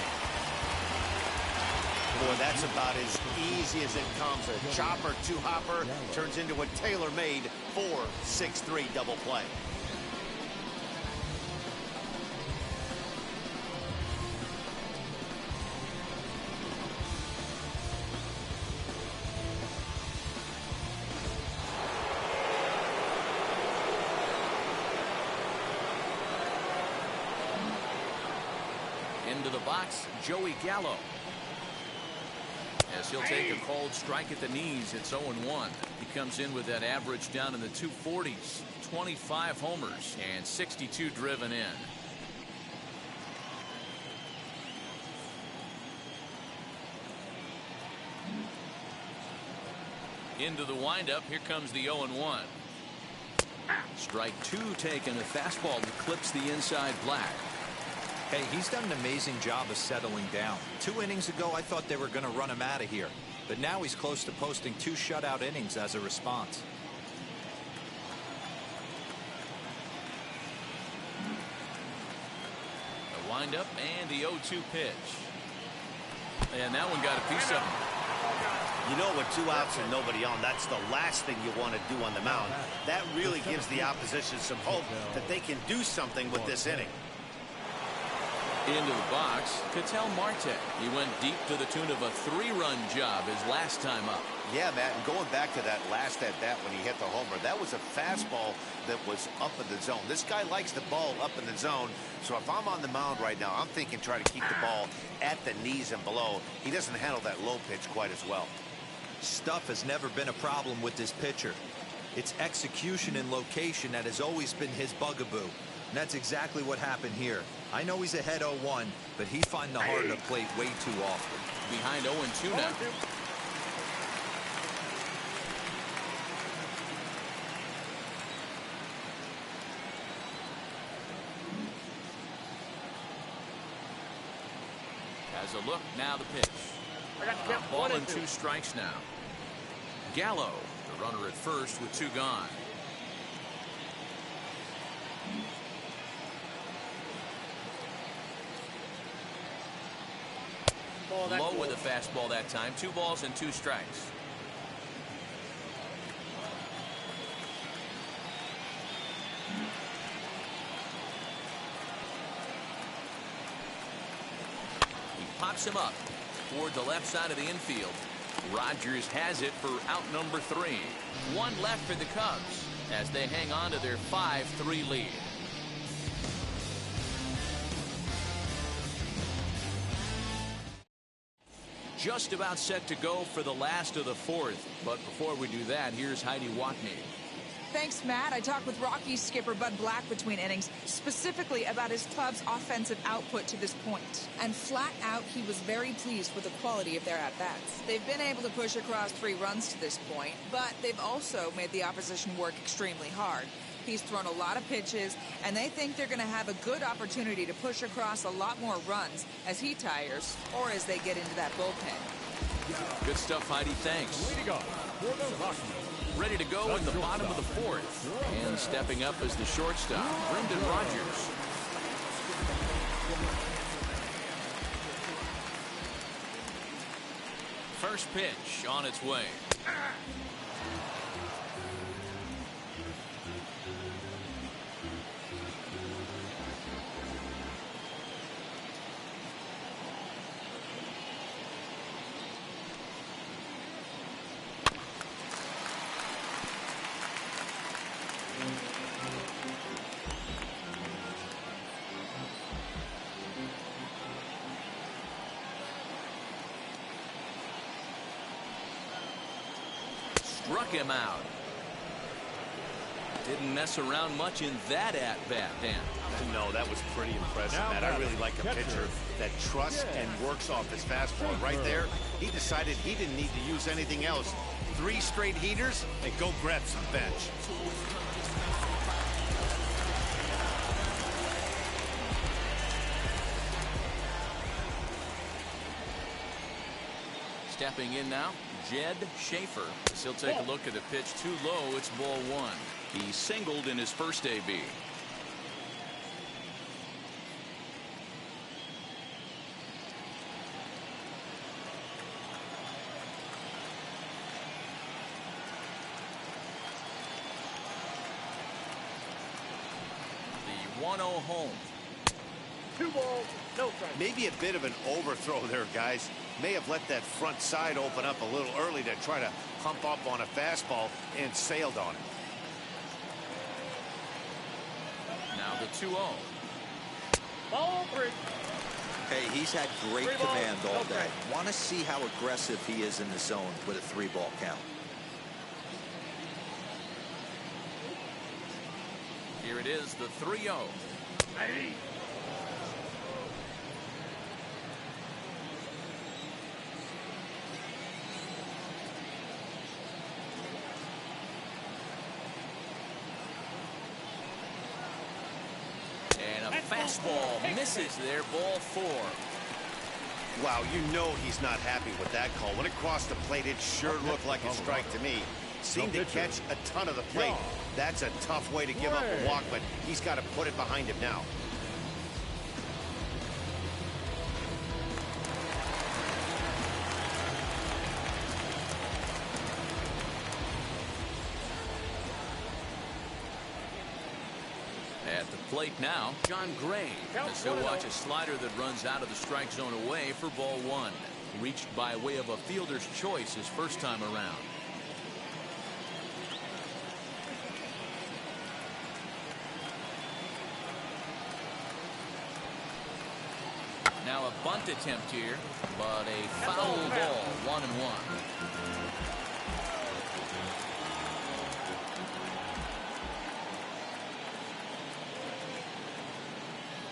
B: Boy, that's about as easy as it comes. A chopper, 2-hopper turns into a tailor-made 4-6-3 double play.
A: Into the box, Joey Gallo. As he'll take a cold strike at the knees, it's 0-1. He comes in with that average down in the 240s, 25 homers, and 62 driven in. Into the windup, here comes the 0-1. Strike 2 taken, a fastball that clips the inside black.
D: Hey, he's done an amazing job of settling down. 2 innings ago, I thought they were going to run him out of here. But now he's close to posting 2 shutout innings as a response.
A: The windup and the 0-2 pitch. And that one got a piece of him.
B: You know, with 2 outs and nobody on, that's the last thing you want to do on the mound. That really gives the opposition some hope that they can do something with this inning.
A: Into the box, Ketel Marte. He went deep to the tune of a 3-run job his last time up.
B: Yeah, Matt, and going back to that last at-bat when he hit the homer, that was a fastball that was up in the zone. This guy likes the ball up in the zone, so if I'm on the mound right now, I'm thinking try to keep the ball at the knees and below. He doesn't handle that low pitch quite as well.
D: Stuff has never been a problem with this pitcher. It's execution and location that has always been his bugaboo. And that's exactly what happened here. I know he's ahead 0-1, but he's finding the heart of the plate way too often.
A: Behind 0-2 now. Has a look, now the pitch. Ball and 2 strikes now. Gallo, the runner at first with 2 gone. Low with a fastball that time. 2 balls and 2 strikes. He pops him up toward the left side of the infield. Rogers has it for out number 3. 1 left for the Cubs as they hang on to their 5-3 lead. Just about set to go for the last of the 4th. But before we do that, here's Heidi Watney.
G: Thanks, Matt. I talked with Rockies skipper Bud Black between innings, specifically about his club's offensive output to this point. And flat out, he was very pleased with the quality of their at-bats. They've been able to push across 3 runs to this point, but they've also made the opposition work extremely hard. He's thrown a lot of pitches, and they think they're going to have a good opportunity to push across a lot more runs as he tires or as they get into that bullpen.
A: Good stuff, Heidi. Thanks.
C: Way to go. For the Rockies.
A: Ready to go in the bottom of the fourth. And stepping up as the shortstop, Brendan Rodgers. First pitch on its way. Struck him out. Didn't mess around much in that at-bat, Dan.
B: No, that was pretty impressive,
C: Now
B: Matt. I really like a pitcher that trusts and works off his fastball. Right there, he decided he didn't need to use anything else. 3 straight heaters and go grab some bench.
A: Stepping in now, Jed Schaefer. As he'll take a look at a pitch too low. It's ball 1. He singled in his first AB. The 1-0 home.
E: 2 balls, no strikes.
B: Maybe a bit of an overthrow there, guys. May have let that front side open up a little early to try to pump up on a fastball and sailed on it.
A: Now the 2-0.
E: Ball 3.
D: Hey, he's had great
E: 3 balls,
D: command all
E: no
D: day.
E: strikes.
D: Want to see how aggressive he is in the zone with a 3-ball count.
A: Here it is, the 3-0.
E: Hey.
A: And a fastball misses there, ball 4.
B: Wow, you know he's not happy with that call. When it crossed the plate, it sure looked like a strike to me. Seemed to catch a ton of the plate. That's a tough way to give up a walk, but he's got to put it behind him now.
A: At the plate now, John Gray, as he'll watch a slider that runs out of the strike zone away for ball 1. Reached by way of a fielder's choice his first time around. Now a bunt attempt here, but a foul ball, 1-1.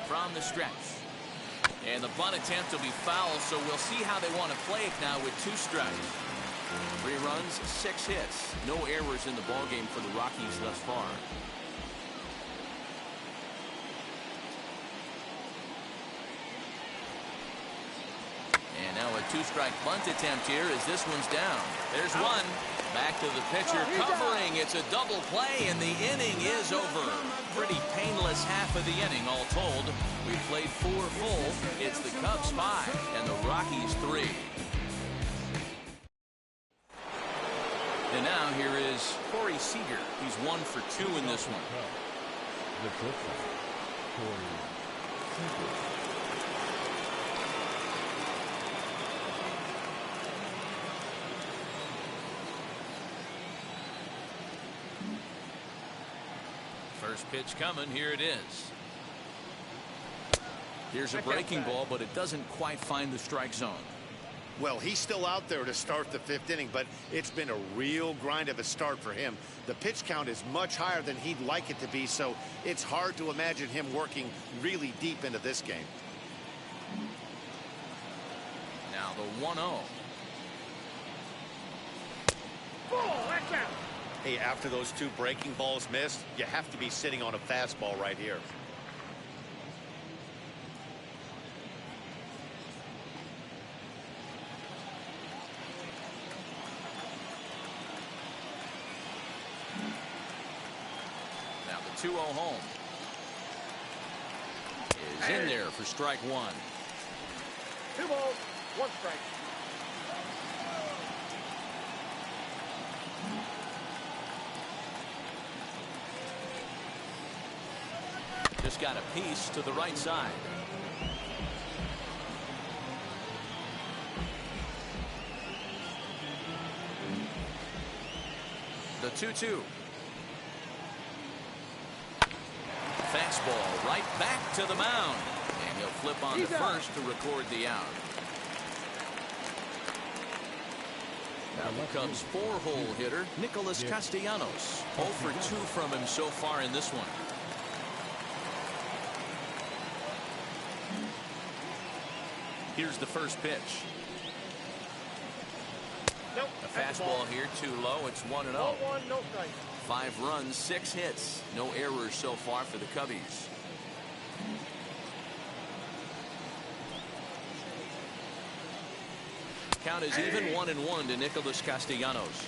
A: From the stretch. And the bunt attempt will be foul, so we'll see how they want to play it now with 2 strikes. 3 runs, 6 hits. No errors in the ballgame for the Rockies thus far. And now a 2-strike bunt attempt here as this one's down. There's one. Back to the pitcher covering. It's a double play, and the inning is over. Pretty painless half of the inning, all told. We played 4 full. It's the Cubs 5 and the Rockies 3. And now here is Corey Seager. He's 1 for 2 in this one.
C: The shortstop, Corey Seager.
A: First pitch coming. Here it is. Here's a breaking ball, but it doesn't quite find the strike zone.
B: Well, he's still out there to start the 5th inning, but it's been a real grind of a start for him. The pitch count is much higher than he'd like it to be, so it's hard to imagine him working really deep into this game.
A: Now the 1-0.
E: Ball, that's out.
B: Hey, after those 2 breaking balls missed, you have to be sitting on a fastball right here.
A: 2-0 home. Is in there for strike one.
E: 2 balls, 1 strike.
A: Just got a piece to the right side. The 2-2. Fastball right back to the mound. And he'll flip on to first to record the out. Now the Cubs' 4-hole hitter, Nicholas Castellanos. 0 for 2 from him so far in this one. Here's the first pitch.
E: Nope.
A: A fastball here too low. It's 1-0.
E: Ball 1, no strike.
A: 5 runs, 6 hits. No errors so far for the Cubbies. Count is even 1-1 to Nicholas Castellanos.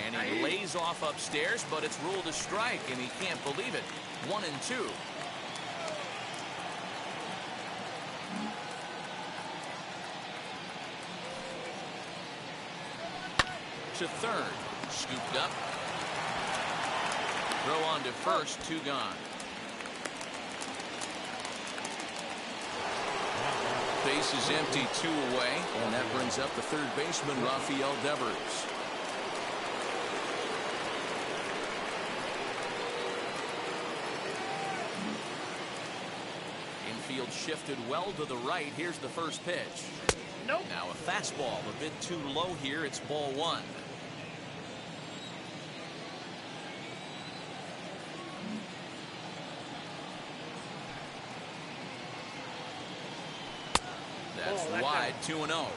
A: And he lays off upstairs, but it's ruled a strike, and he can't believe it. 1-2. To third. Scooped up. Throw on to first. 2 gone. Base is empty. 2 away. And that brings up the third baseman, Rafael Devers. Infield shifted well to the right. Here's the first pitch.
E: Nope.
A: Now a fastball a bit too low here. It's ball 1. That's wide. 2-0.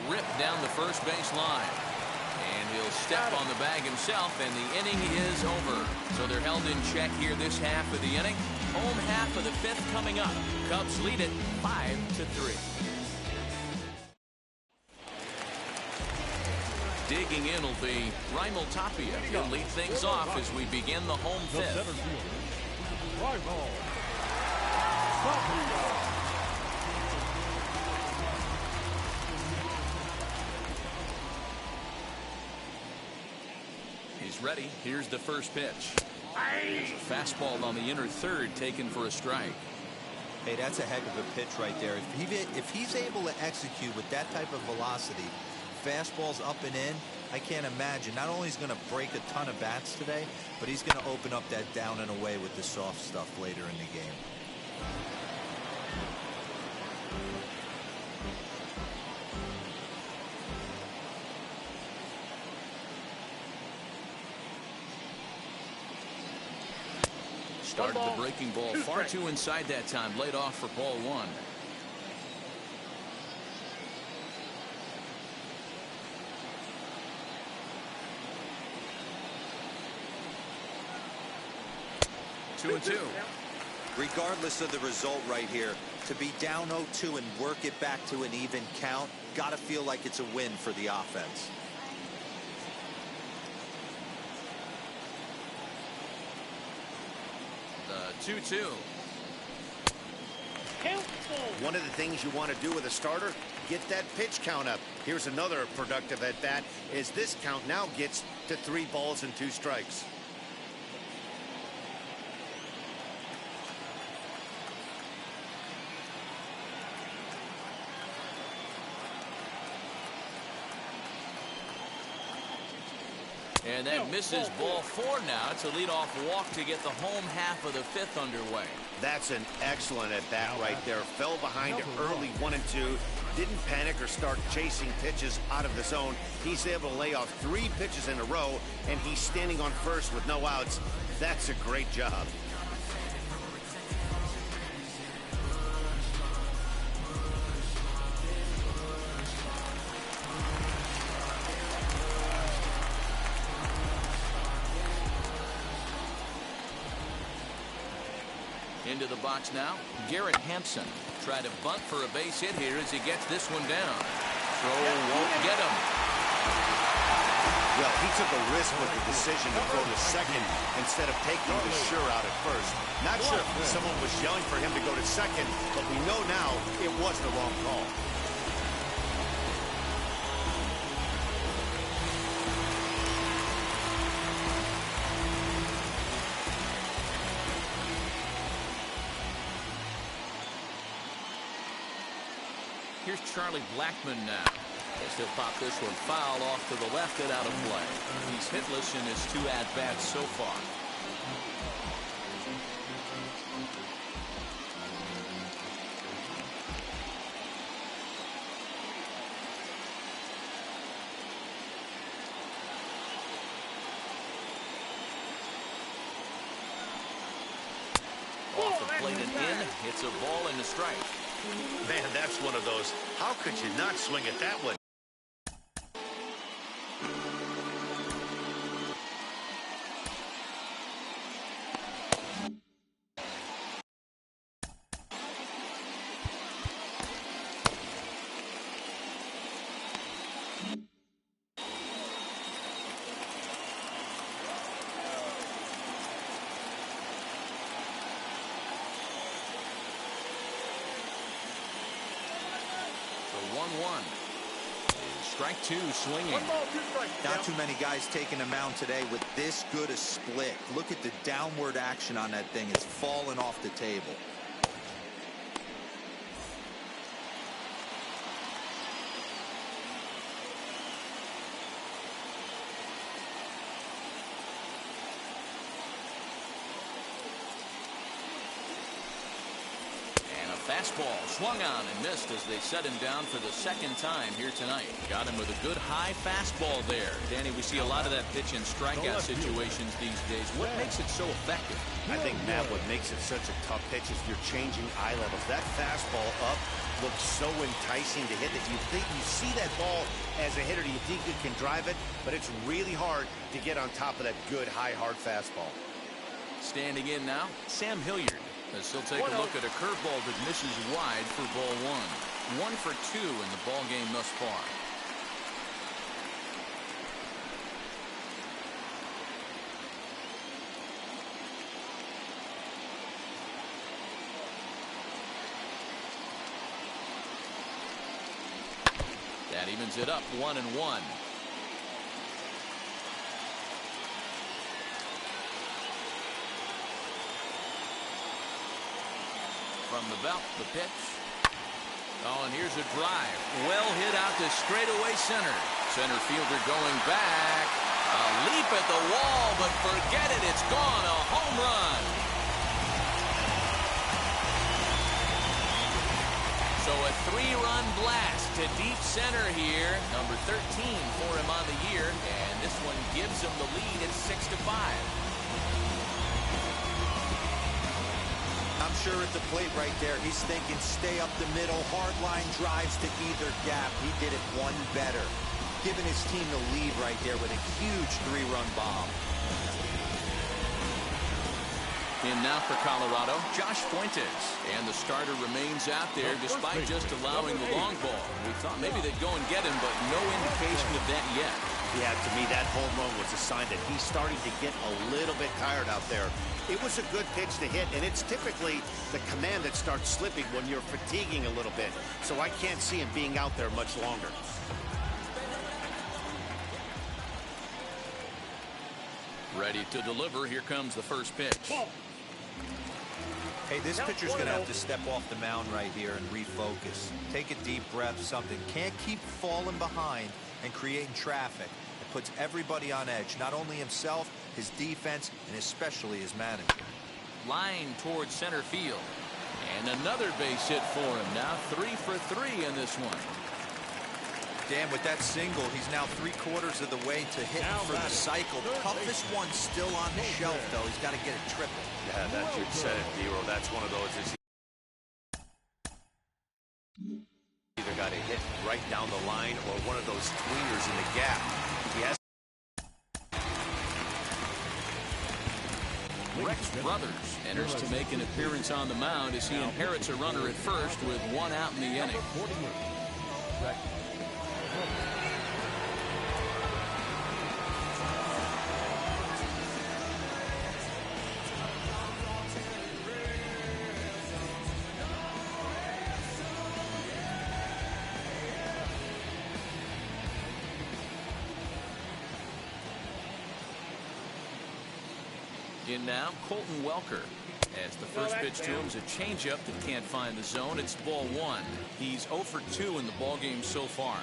A: Ripped down the first base line. And he'll step on the bag himself, and the inning is over. So they're held in check here this half of the inning. Home half of the 5th coming up. Cubs lead it 5-3. Digging in will be Raimel Tapia. He'll lead things off as we begin the home 5th. He's ready. Here's the first pitch. There's a fastball on the inner third taken for a strike.
D: Hey, that's a heck of a pitch right there. If he's able to execute with that type of velocity, fastballs up and in, I can't imagine. Not only is he going to break a ton of bats today, but he's going to open up that down and away with the soft stuff later in the game.
A: Started the breaking ball far too inside that time. Laid off for ball 1. Two and 2.
D: Regardless of the result right here, to be down 0-2 and work it back to an even count, got to feel like it's a win for the offense.
A: The 2-2.
B: One of the things you want to do with a starter, get that pitch count up. Here's another productive at bat, is this count now gets to 3 balls and 2 strikes.
A: And that misses ball 4 now. It's a leadoff walk to get the home half of the 5th underway.
B: That's an excellent at bat right there. Fell behind early 1 and 2. Didn't panic or start chasing pitches out of the zone. He's able to lay off 3 pitches in a row, and he's standing on first with no outs. That's a great job.
A: Into the box now, Garrett Hampson. Try to bunt for a base hit here as he gets this one down. Throw won't get him.
B: Well, he took a risk with the decision to throw to second instead of taking the sure out at first. Not sure if someone was yelling for him to go to second, but we know now it was the wrong call.
A: Here's Charlie Blackmon now. As he'll pop this one foul off to the left and out of play. He's hitless in his 2 at-bats so far. Off the plate and in. It's a ball and a strike.
B: Man, that's one of those. How could you not swing at that one?
A: The 1-1. Strike 2 swinging.
E: 1 ball, 2 strikes.
D: Not too many guys taking a mound today with this good a split. Look at the downward action on that thing. It's falling off the table.
A: Fastball swung on and missed as they set him down for the 2nd time here tonight. Got him with a good high fastball there. Danny, we see a lot of that pitch in strikeout situations these days. What makes it so effective?
B: I think, Matt, what makes it such a tough pitch is you're changing eye levels. That fastball up looks so enticing to hit that you think you see that ball as a hitter, you think you can drive it, but it's really hard to get on top of that good high hard fastball.
A: Standing in now, Sam Hilliard. As he'll take a look at a curveball that misses wide for ball 1. 1 for 2 in the ball game thus far. That evens it up 1-1. From the belt, the pitch. Oh, and here's a drive. Well hit out to straightaway center. Center fielder going back. A leap at the wall, but forget it. It's gone. A home run. So a 3-run blast to deep center here. Number 13 for him on the year. And this one gives him the lead at 6-5.
D: I'm sure at the plate right there, he's thinking stay up the middle, hard line drives to either gap. He did it one better, giving his team the lead right there with a huge 3-run bomb.
A: In now for Colorado, Josh Fuentes. And the starter remains out there despite just allowing the long ball. We thought maybe they'd go and get him, but no indication of that yet.
B: Yeah, to me, that home run was a sign that he's starting to get a little bit tired out there. It was a good pitch to hit, and it's typically the command that starts slipping when you're fatiguing a little bit. So I can't see him being out there much longer.
A: Ready to deliver. Here comes the first pitch.
D: Hey, this pitcher's going to have to step off the mound right here and refocus. Take a deep breath, something. Can't keep falling behind and creating traffic. It puts everybody on edge, not only himself, his defense, and especially his manager.
A: Line towards center field. And another base hit for him. Now 3 for 3 in this one.
D: Dan, with that single, he's now 3/4 of the way to hitting for the cycle. Toughest one still on the shelf, though. He's got to get it triple.
B: Yeah, that you said it, Dero. That's one of those. Is either got to hit right down the line or one of those tweeners in the gap. He has
A: Rex Brothers enters to make an appearance on the mound as he inherits a runner at first with one out in the inning. In now, Colton Welker. As the first pitch to him is a changeup that can't find the zone. It's ball one. He's 0 for 2 in the ballgame so far.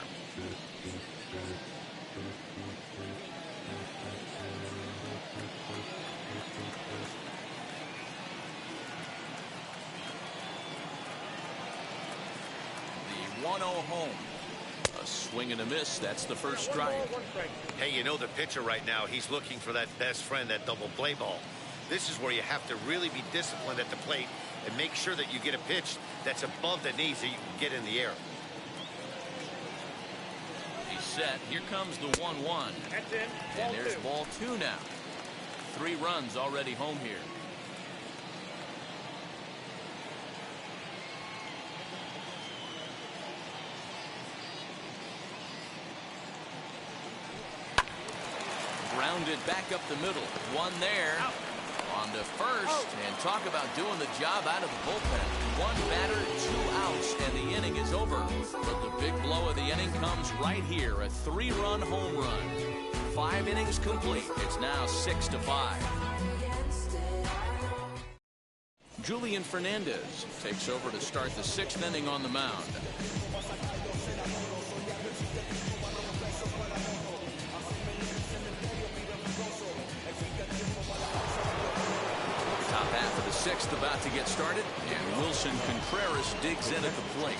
A: The 1-0 home. A swing and a miss. That's the first strike.
B: Hey, you know the pitcher right now, he's looking for that best friend, that double play ball. This is where you have to really be disciplined at the plate and make sure that you get a pitch that's above the knees that you can get in the air.
A: He's set. Here comes the 1-1.
E: That's in.
A: And there's ball two now. 3 runs already home here. Grounded back up the middle. One there. On to first. And talk about doing the job out of the bullpen. 1 batter, 2 outs, and the inning is over. But the big blow of the inning comes right here. A 3-run home run. 5 innings complete. It's now 6-5. Julian Fernandez takes over to start the 6th inning on the mound. Top half of the 6th about to get started, and Wilson Contreras digs in at the plate.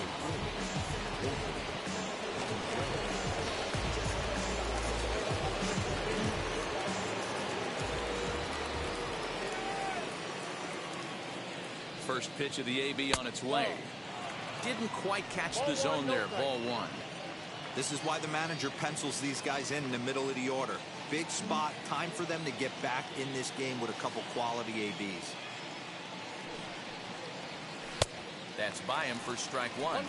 A: First pitch of the AB on its way. Didn't quite catch the zone there. Ball 1.
D: This is why the manager pencils these guys in the middle of the order. Big spot. Time for them to get back in this game with a couple quality ABs.
A: That's by him for strike 1.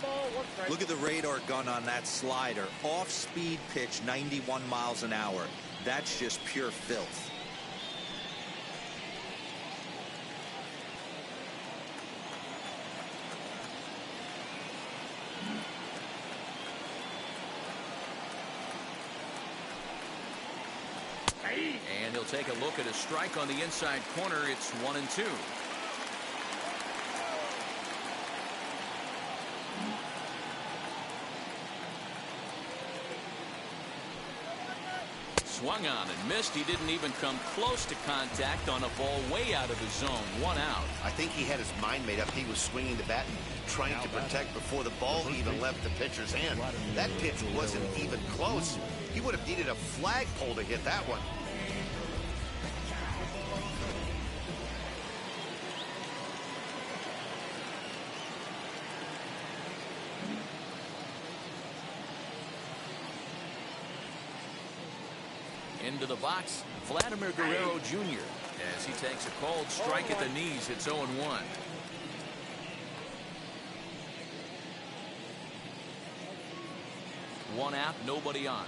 D: Look at the radar gun on that slider. Off-speed pitch, 91 miles an hour. That's just pure filth.
A: And he'll take a look at a strike on the inside corner. It's 1-2. Swung on and missed. He didn't even come close to contact on a ball way out of the zone. 1 out.
B: I think he had his mind made up. He was swinging the bat and trying to protect before the ball even left the pitcher's hand. That pitch wasn't even close. He would have needed a flagpole to hit that one.
A: Into the box, Vladimir Guerrero Jr. as he takes a cold strike at the knees. It's 0-1. One out, nobody on.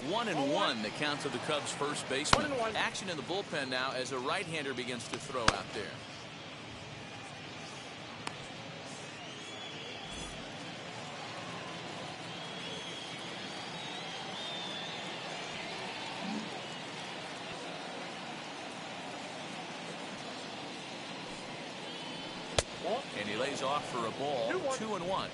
A: One and one, the count to the Cubs' first baseman. Action in the bullpen now as a right-hander begins to throw out there. And he lays off for a ball. 2-1.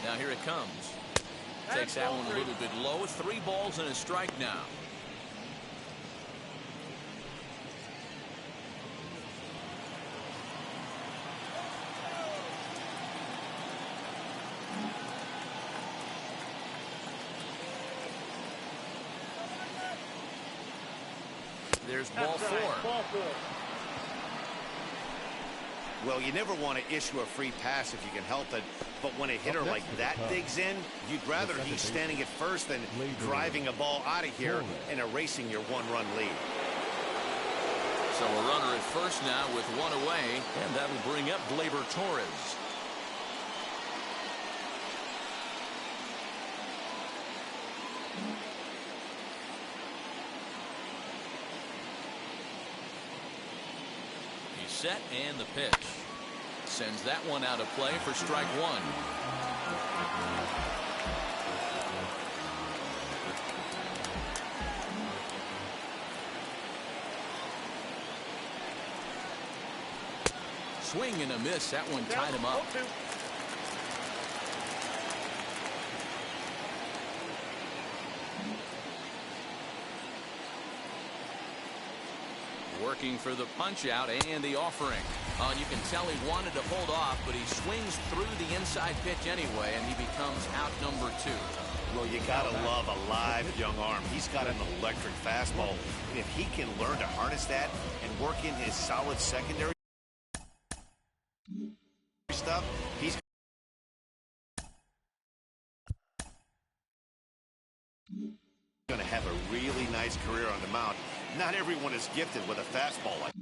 A: Now here it comes. Takes that one a little bit low. 3 balls and a strike now. There's ball
E: That's
A: 4.
E: right. Ball 4.
B: Well, you never want to issue a free pass if you can help it, but when a hitter like that digs in, you'd rather he's standing at first than driving a ball out of here and erasing your one-run lead.
A: So a runner at first now with one away, and that'll bring up Gleyber Torres. He's set, and the pitch. Sends that one out of play for strike 1. Swing and a miss. That one tied him up.
E: 0-2.
A: Working for the punch out and the offering. You can tell he wanted to hold off, but he swings through the inside pitch anyway, and he becomes out number 2.
B: Well, you gotta love a live young arm. He's got an electric fastball. And if he can learn to harness that and work in his solid secondary stuff, he's going to have a really nice career on the mound. Not everyone is gifted with a fastball like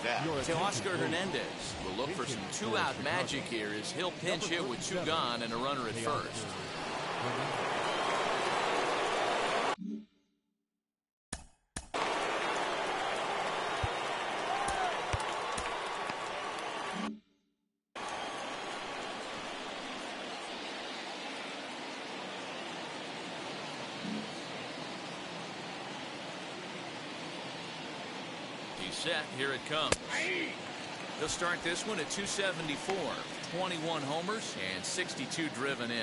B: that.
A: Teoscar Hernandez will look for some 2-out magic here as he'll pinch hit with 2 gone and a runner at first. Set. Here it comes. He'll start this one at 274. 21 homers and 62 driven in.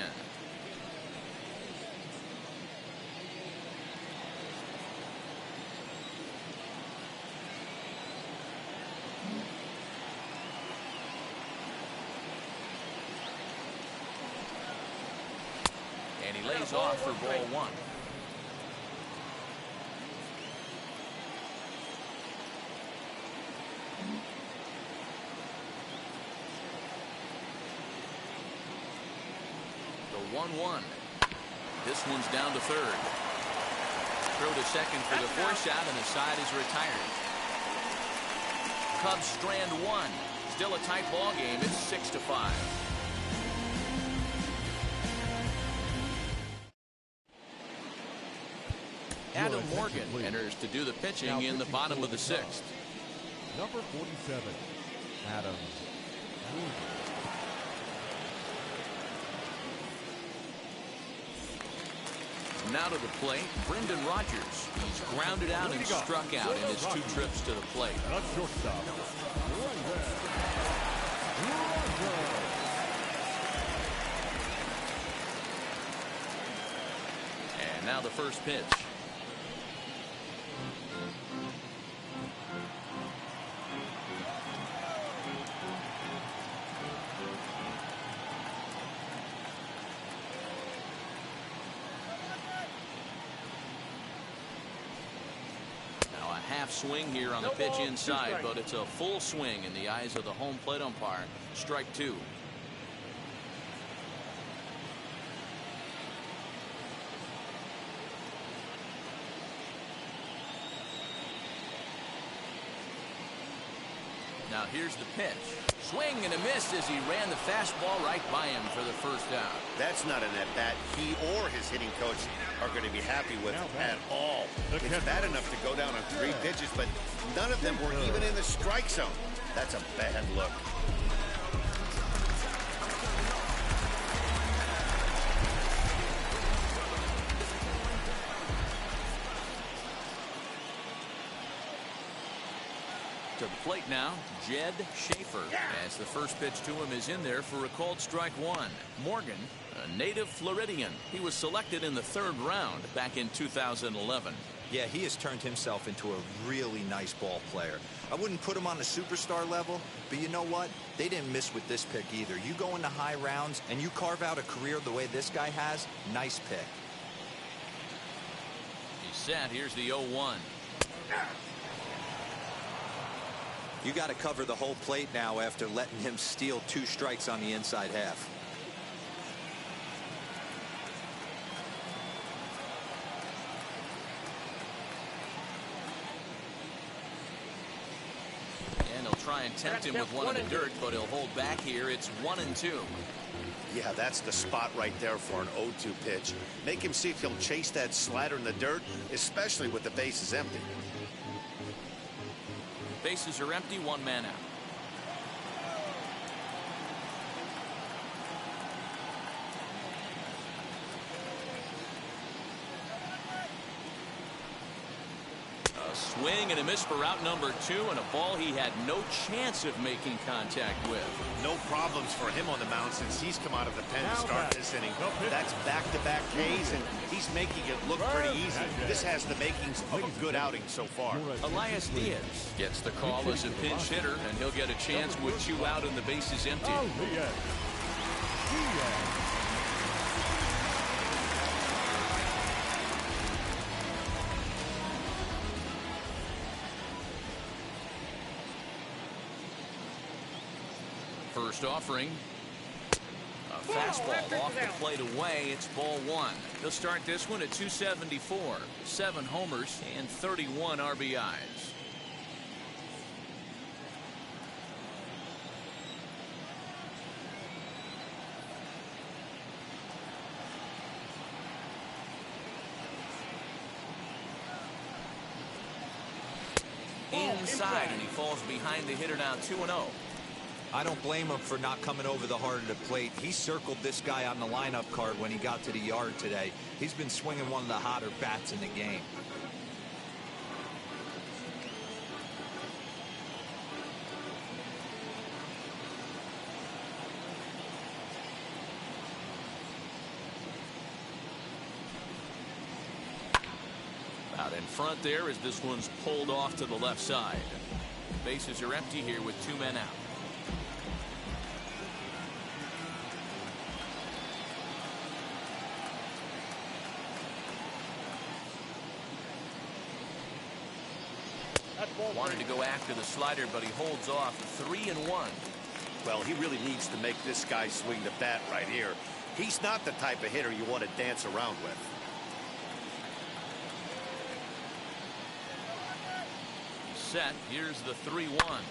A: And he lays off for ball 1. The 1-1. This one's down to third. Throw to second for the force out, and the side is retired. Cubs strand 1. Still a tight ball game. It's 6-5. Adam Morgan enters to do the pitching in the bottom of the 6th.
C: Number 47, Adam Morgan.
A: Now to the plate, Brendan Rodgers. He's grounded out and struck out in his 2 trips to the plate.
C: At shortstop, right there,
A: And now the first pitch. Half swing here on the pitch inside, but it's a full swing in the eyes of the home plate umpire. Strike 2. Now here's the pitch. Swing and a miss as he ran the fastball right by him for the first out.
B: That's not an at-bat he or his hitting coach are going to be happy with at all. It's bad enough to go down on 3 pitches, but none of them were even in the strike zone. That's a bad look.
A: To the plate now, Jed Schaefer, as the first pitch to him is in there for a called strike 1. Morgan, a native Floridian. He was selected in the 3rd round back in 2011.
D: Yeah, he has turned himself into a really nice ball player. I wouldn't put him on a superstar level, but you know what? They didn't miss with this pick either. You go into high rounds and you carve out a career the way this guy has, nice pick.
A: He's set. Here's the 0-1.
D: You got to cover the whole plate now after letting him steal 2 strikes on the inside half.
A: And he'll try and tempt him with one in the dirt, but he'll hold back here. It's 1-2.
B: Yeah, that's the spot right there for an 0-2 pitch. Make him see if he'll chase that slider in the dirt, especially with the bases empty.
A: Bases are empty, 1 man out. A swing and a miss for out number 2, and a ball he had no chance of making contact with.
B: No problems for him on the mound since he's come out of the pen to start this inning. That's back-to-back Ks, and he's making it look pretty easy. This has the makings of a good outing so far.
A: Elias Diaz gets the call as a pinch hitter, and he'll get a chance with 2 out and the bases empty. First offering. A fastball off the plate away. It's ball 1. He'll start this one at 274. 7 homers and 31 RBIs. Inside, and he falls behind the hitter now 2-0.
D: I don't blame him for not coming over the heart of the plate. He circled this guy on the lineup card when he got to the yard today. He's been swinging one of the hotter bats in the game.
A: Out in front there as this one's pulled off to the left side. Bases are empty here with 2 men out. Wanted to go after the slider, but he holds off. 3-1.
B: Well, he really needs to make this guy swing the bat right here. He's not the type of hitter you want to dance around with.
A: Set. Here's the 3-1.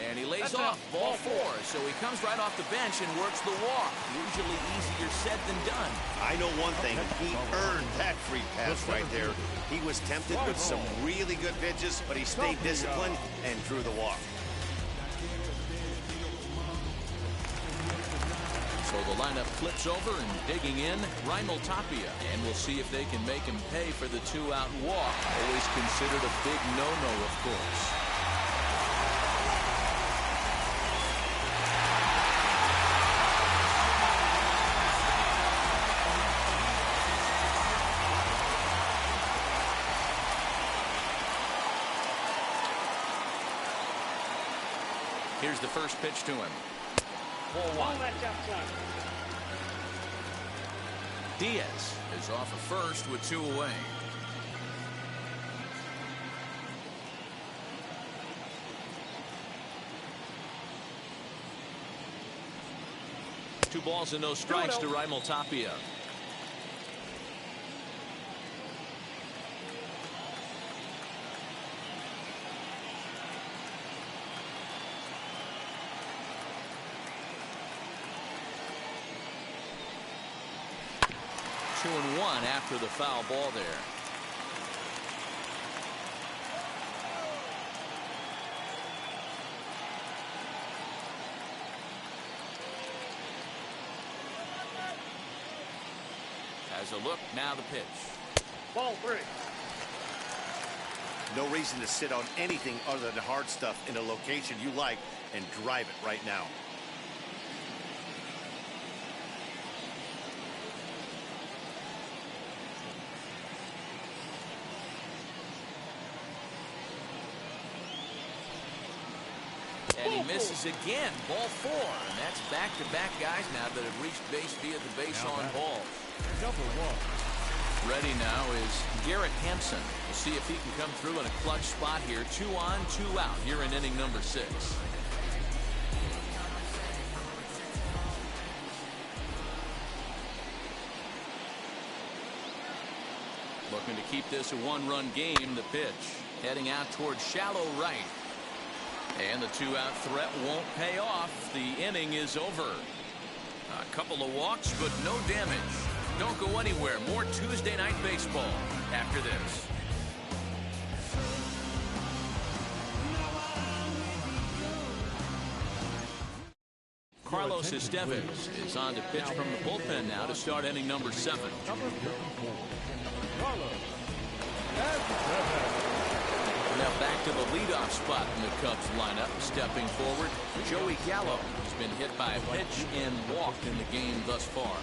A: And he lays off. Ball 4. So he comes right off the bench and works the walk. Usually easier said than done.
B: I know one thing. He earned that free pass right there. He was tempted with some really good pitches, but he stayed disciplined and drew the walk.
A: So the lineup flips over, and digging in, Raimel Tapia. And we'll see if they can make him pay for the 2-out walk. Always considered a big no-no, of course. Here's the first pitch to him. Ball 1. Diaz is off of first with 2 away. Two balls and no strikes to Raimel Tapia. Two and 1 after the foul ball there. As a look, now the pitch.
E: Ball 3.
B: No reason to sit on anything other than hard stuff in a location you like and drive it right now.
A: misses again. Ball 4. And that's back-to-back guys now that have reached base via the base on balls.
C: Number 1.
A: Ready now is Garrett Hampson. We'll see if he can come through in a clutch spot here. 2 on, 2 out here in inning number 6. Looking to keep this a one-run game. The pitch heading out towards shallow right. And the 2-out threat won't pay off. The inning is over. A couple of walks, but no damage. Don't go anywhere. More Tuesday Night Baseball after this. Carlos Estevez is on to pitch from the bullpen now to start inning number 7.
C: Number 54. Carlos Estevez.
A: Now back to the leadoff spot in the Cubs lineup. Stepping forward, Joey Gallo has been hit by a pitch and walked in the game thus far.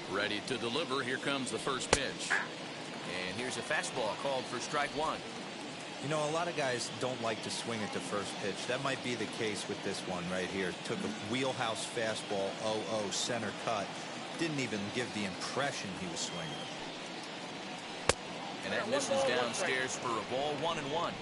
A: Ready to deliver. Here comes the first pitch. And here's a fastball called for strike 1.
D: You know, a lot of guys don't like to swing at the first pitch. That might be the case with this one right here. Took a wheelhouse fastball, 0-0 center cut. Didn't even give the impression he was swinging.
A: And that misses downstairs for a ball, 1-1.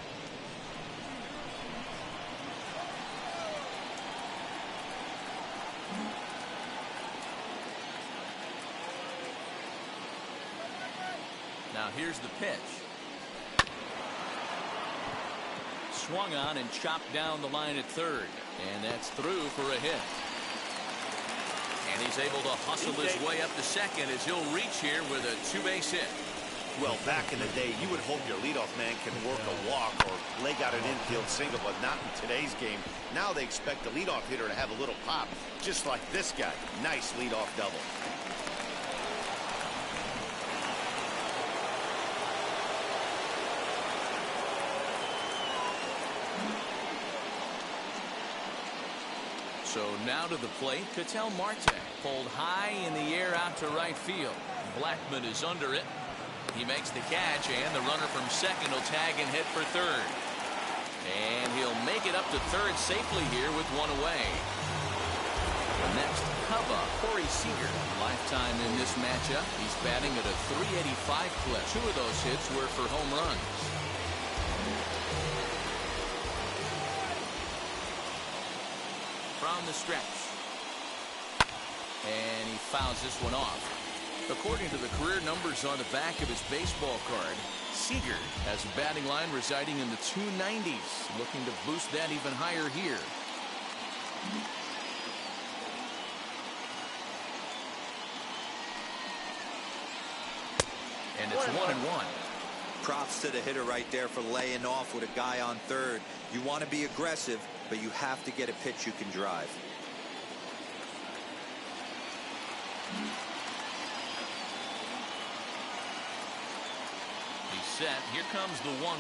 A: Now here's the pitch. Swung on and chopped down the line at third. And that's through for a hit. And he's able to hustle his way up to second as he'll reach here with a 2-base hit.
B: Well, back in the day, you would hope your leadoff man can work a walk or leg out an infield single, but not in today's game. Now they expect the leadoff hitter to have a little pop, just like this guy. Nice leadoff double.
A: So now to the plate, Ketel Marte pulled high in the air out to right field. Blackman is under it. He makes the catch, and the runner from second will tag and hit for third. And he'll make it up to third safely here with one away. The next Cubba, Corey Seager, lifetime in this matchup. He's batting at a .385 clip. 2 of those hits were for home runs. From the stretch. And he fouls this one off. According to the career numbers on the back of his baseball card, Seager has a batting line residing in the 290s, looking to boost that even higher here. And it's 1-1.
D: Props to the hitter right there for laying off with a guy on third. You want to be aggressive, but you have to get a pitch you can drive.
A: He's set. Here comes the 1-1.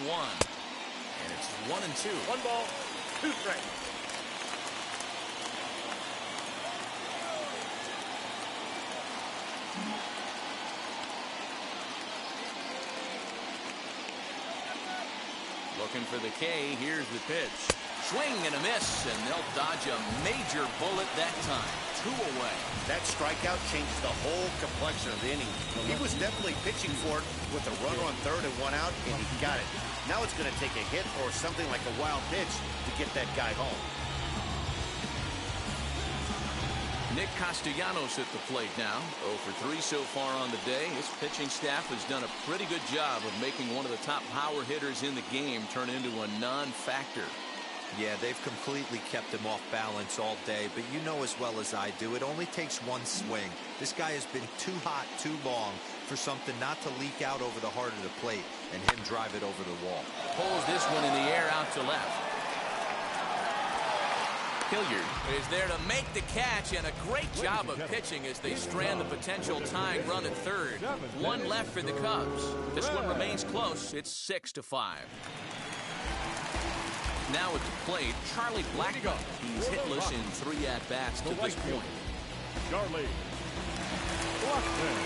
A: And it's 1-2.
E: 1 ball, 2 strikes.
A: Looking for the K. Here's the pitch. Swing and a miss, and they'll dodge a major bullet that time. 2 away.
B: That strikeout changes the whole complexion of the inning. He was definitely pitching for it with a runner on third and 1 out, and he got it. Now it's going to take a hit or something like a wild pitch to get that guy home.
A: Nick Castellanos at the plate now. 0 for 3 so far on the day. His pitching staff has done a pretty good job of making one of the top power hitters in the game turn into a non-factor.
D: Yeah, they've completely kept him off balance all day, but you know as well as I do, it only takes one swing. This guy has been too hot too long for something not to leak out over the heart of the plate and him drive it over the wall.
A: Pulls this one in the air out to left. Hilliard is there to make the catch, and a great job of pitching as they strand the potential tying run at third. 1 left for the Cubs. This one remains close. It's 6-5. Now at the plate, Charlie Blackmon. He's hitless in 3 at-bats to this point.
C: Charlie Blackman.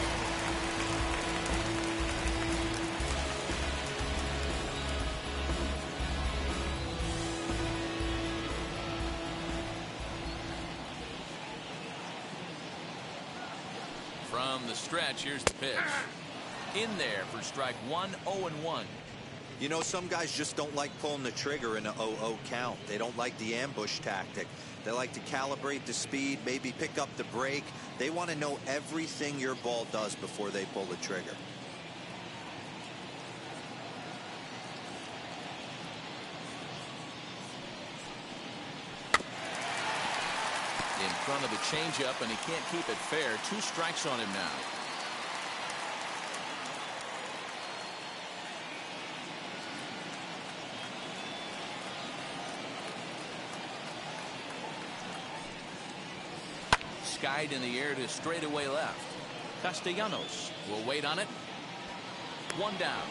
A: From the stretch, here's the pitch. In there for strike one, 0-1.
D: You know, some guys just don't like pulling the trigger in a 0-0 count. They don't like the ambush tactic. They like to calibrate the speed, maybe pick up the brake. They want to know everything your ball does before they pull the trigger.
A: In front of the changeup, and he can't keep it fair. 2 strikes on him now. Skied in the air to straightaway left. Castellanos will wait on it. 1 down.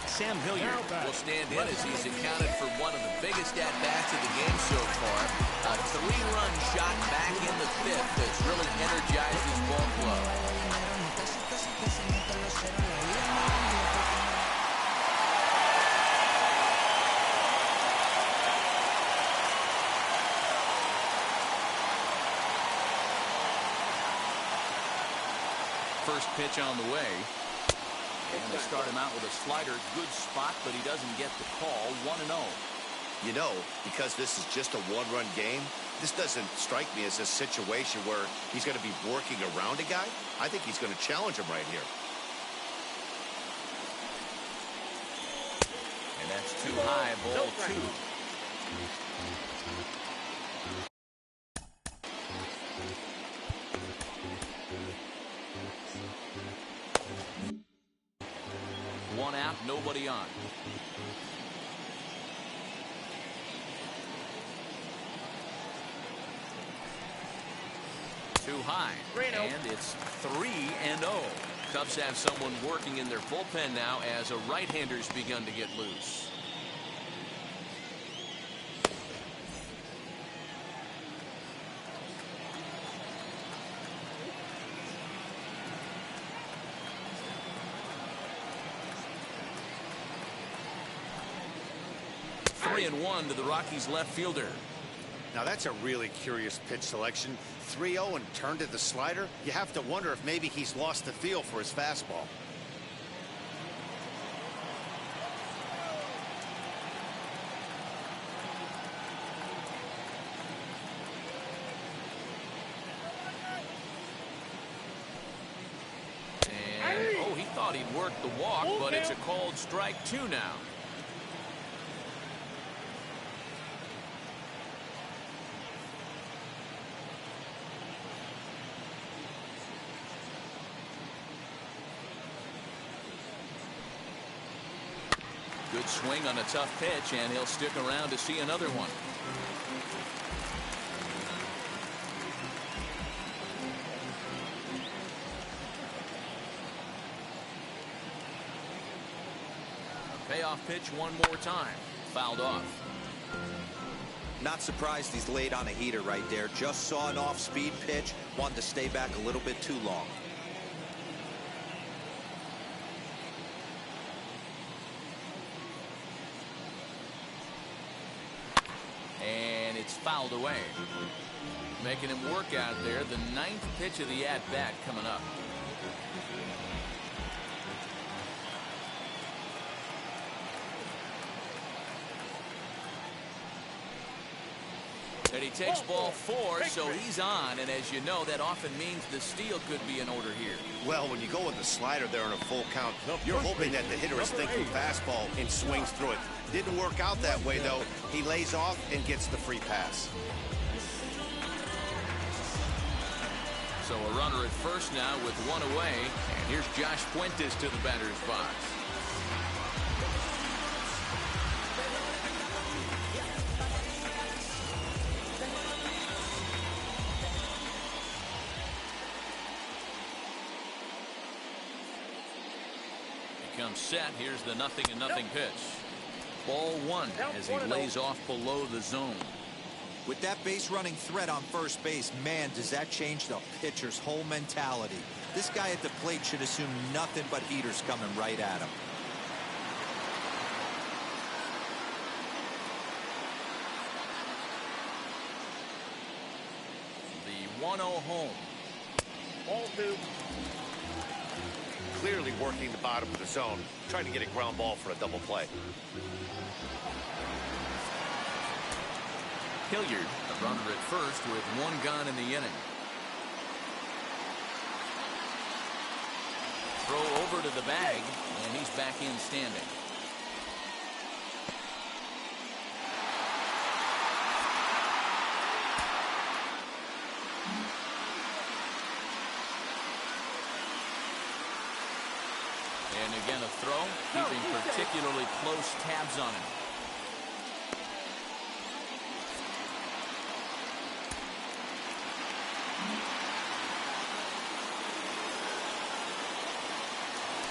A: Sam Hilliard will stand in as he's accounted for one of the biggest at-bats of the game so far. A 3-run shot back in the 5th that's really energized his ball club. First pitch on the way. And they start him out with a slider. Good spot, but he doesn't get the call. 1-0.
B: You know, because this is just a 1-run game, this doesn't strike me as a situation where he's going to be working around a guy. I think he's going to challenge him right here.
A: And that's too high, ball 2. One out, nobody on. Too high. And it's 3-0. Cubs have someone working in their bullpen now as a right-hander's begun to get loose. And 1 to the Rockies left fielder.
B: Now that's a really curious pitch selection. 3-0 and turned to the slider. You have to wonder if maybe he's lost the feel for his fastball.
A: And oh, he thought he'd worked the walk, but it's a called strike 2 now. Good swing on a tough pitch, and he'll stick around to see another one. A payoff pitch one more time. Fouled off.
D: Not surprised he's laid on a heater right there. Just saw an off-speed pitch. Wanted to stay back a little bit too long.
A: And it's fouled away. Making him work out there. The 9th pitch of the at-bat coming up. And he takes ball 4, so he's on. And as you know, that often means the steal could be in order here.
B: Well, when you go with the slider there in a full count, you're hoping that the hitter is thinking fastball and swings through it. Didn't work out that way, though. He lays off and gets the free pass.
A: So a runner at first now with 1 away. And here's Josh Fuentes to the batter's box. Comes set. Here's the 0-0 pitch. Ball one as he lays off below the zone.
D: With that base running threat on first base, man, does that change the pitcher's whole mentality. This guy at the plate should assume nothing but heaters coming right at him.
A: The 1-0 home.
E: Ball two.
B: Clearly working the bottom of the zone, trying to get a ground ball for a double play.
A: Hilliard, the runner at first with one gone in the inning. Throw over to the bag, and he's back in standing. And again a throw, keeping particularly close tabs on him.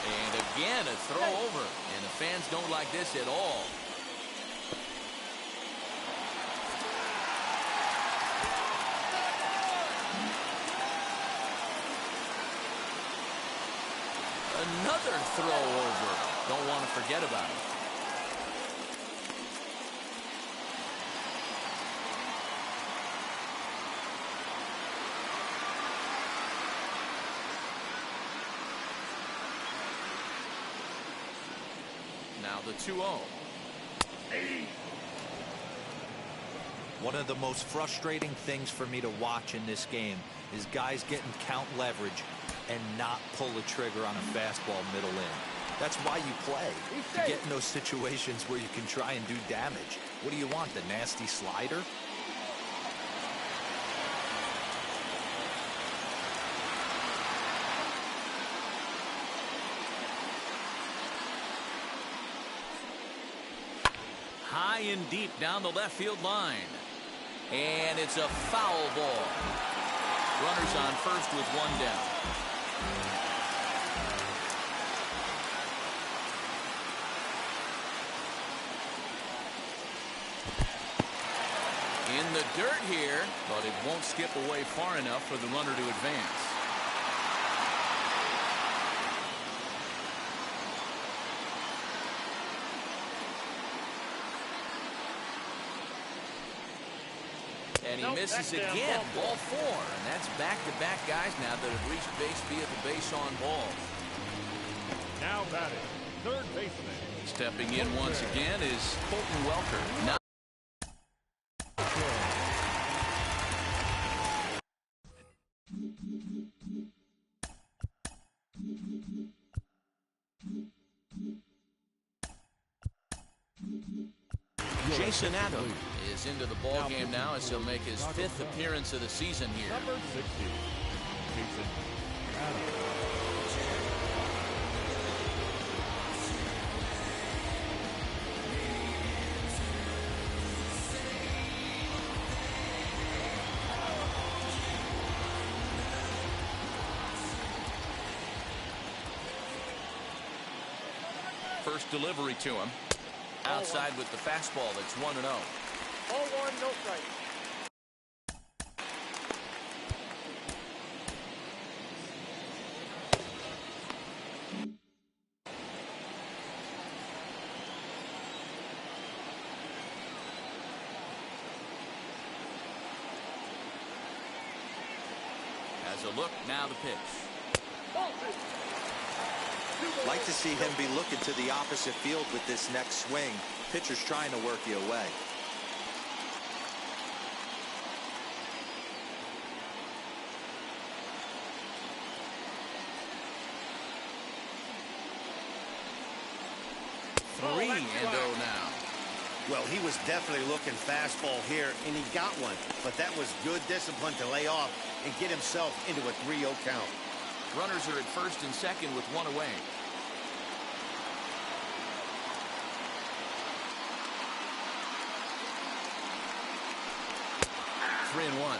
A: And again a throw over, and the fans don't like this at all. Another throw over. Don't want to forget about it. Now the 2-0.
D: One of the most frustrating things for me to watch in this game is guys getting count leverage and not pull the trigger on a fastball middle in. That's why you play, to get in those situations where you can try and do damage. What do you want, the nasty slider?
A: High and deep down the left field line. And it's a foul ball. Runners on first with one down. In the dirt here, but it won't skip away far enough for the runner to advance. And he misses again. Ball four. And that's back-to-back guys now that have reached base via the base on ball.
C: Now batting, third baseman.
A: Stepping in once again is Colton Welker. Now Jason Adams is into the ball game now as he'll make his 5th appearance of the season here.
C: Number 60, Jason Adams.
A: First delivery to him. Outside with the fastball. That's 1-0.
E: 0-1, no strike.
A: Has a look, now the pitch.
E: Ball two.
D: Like to see him be looking to the opposite field with this next swing. Pitcher's trying to work you away.
A: Three and 0 now.
B: Well, he was definitely looking fastball here, and he got one. But that was good discipline to lay off and get himself into a 3-0 count.
A: Runners are at first and second with one away. Three and one.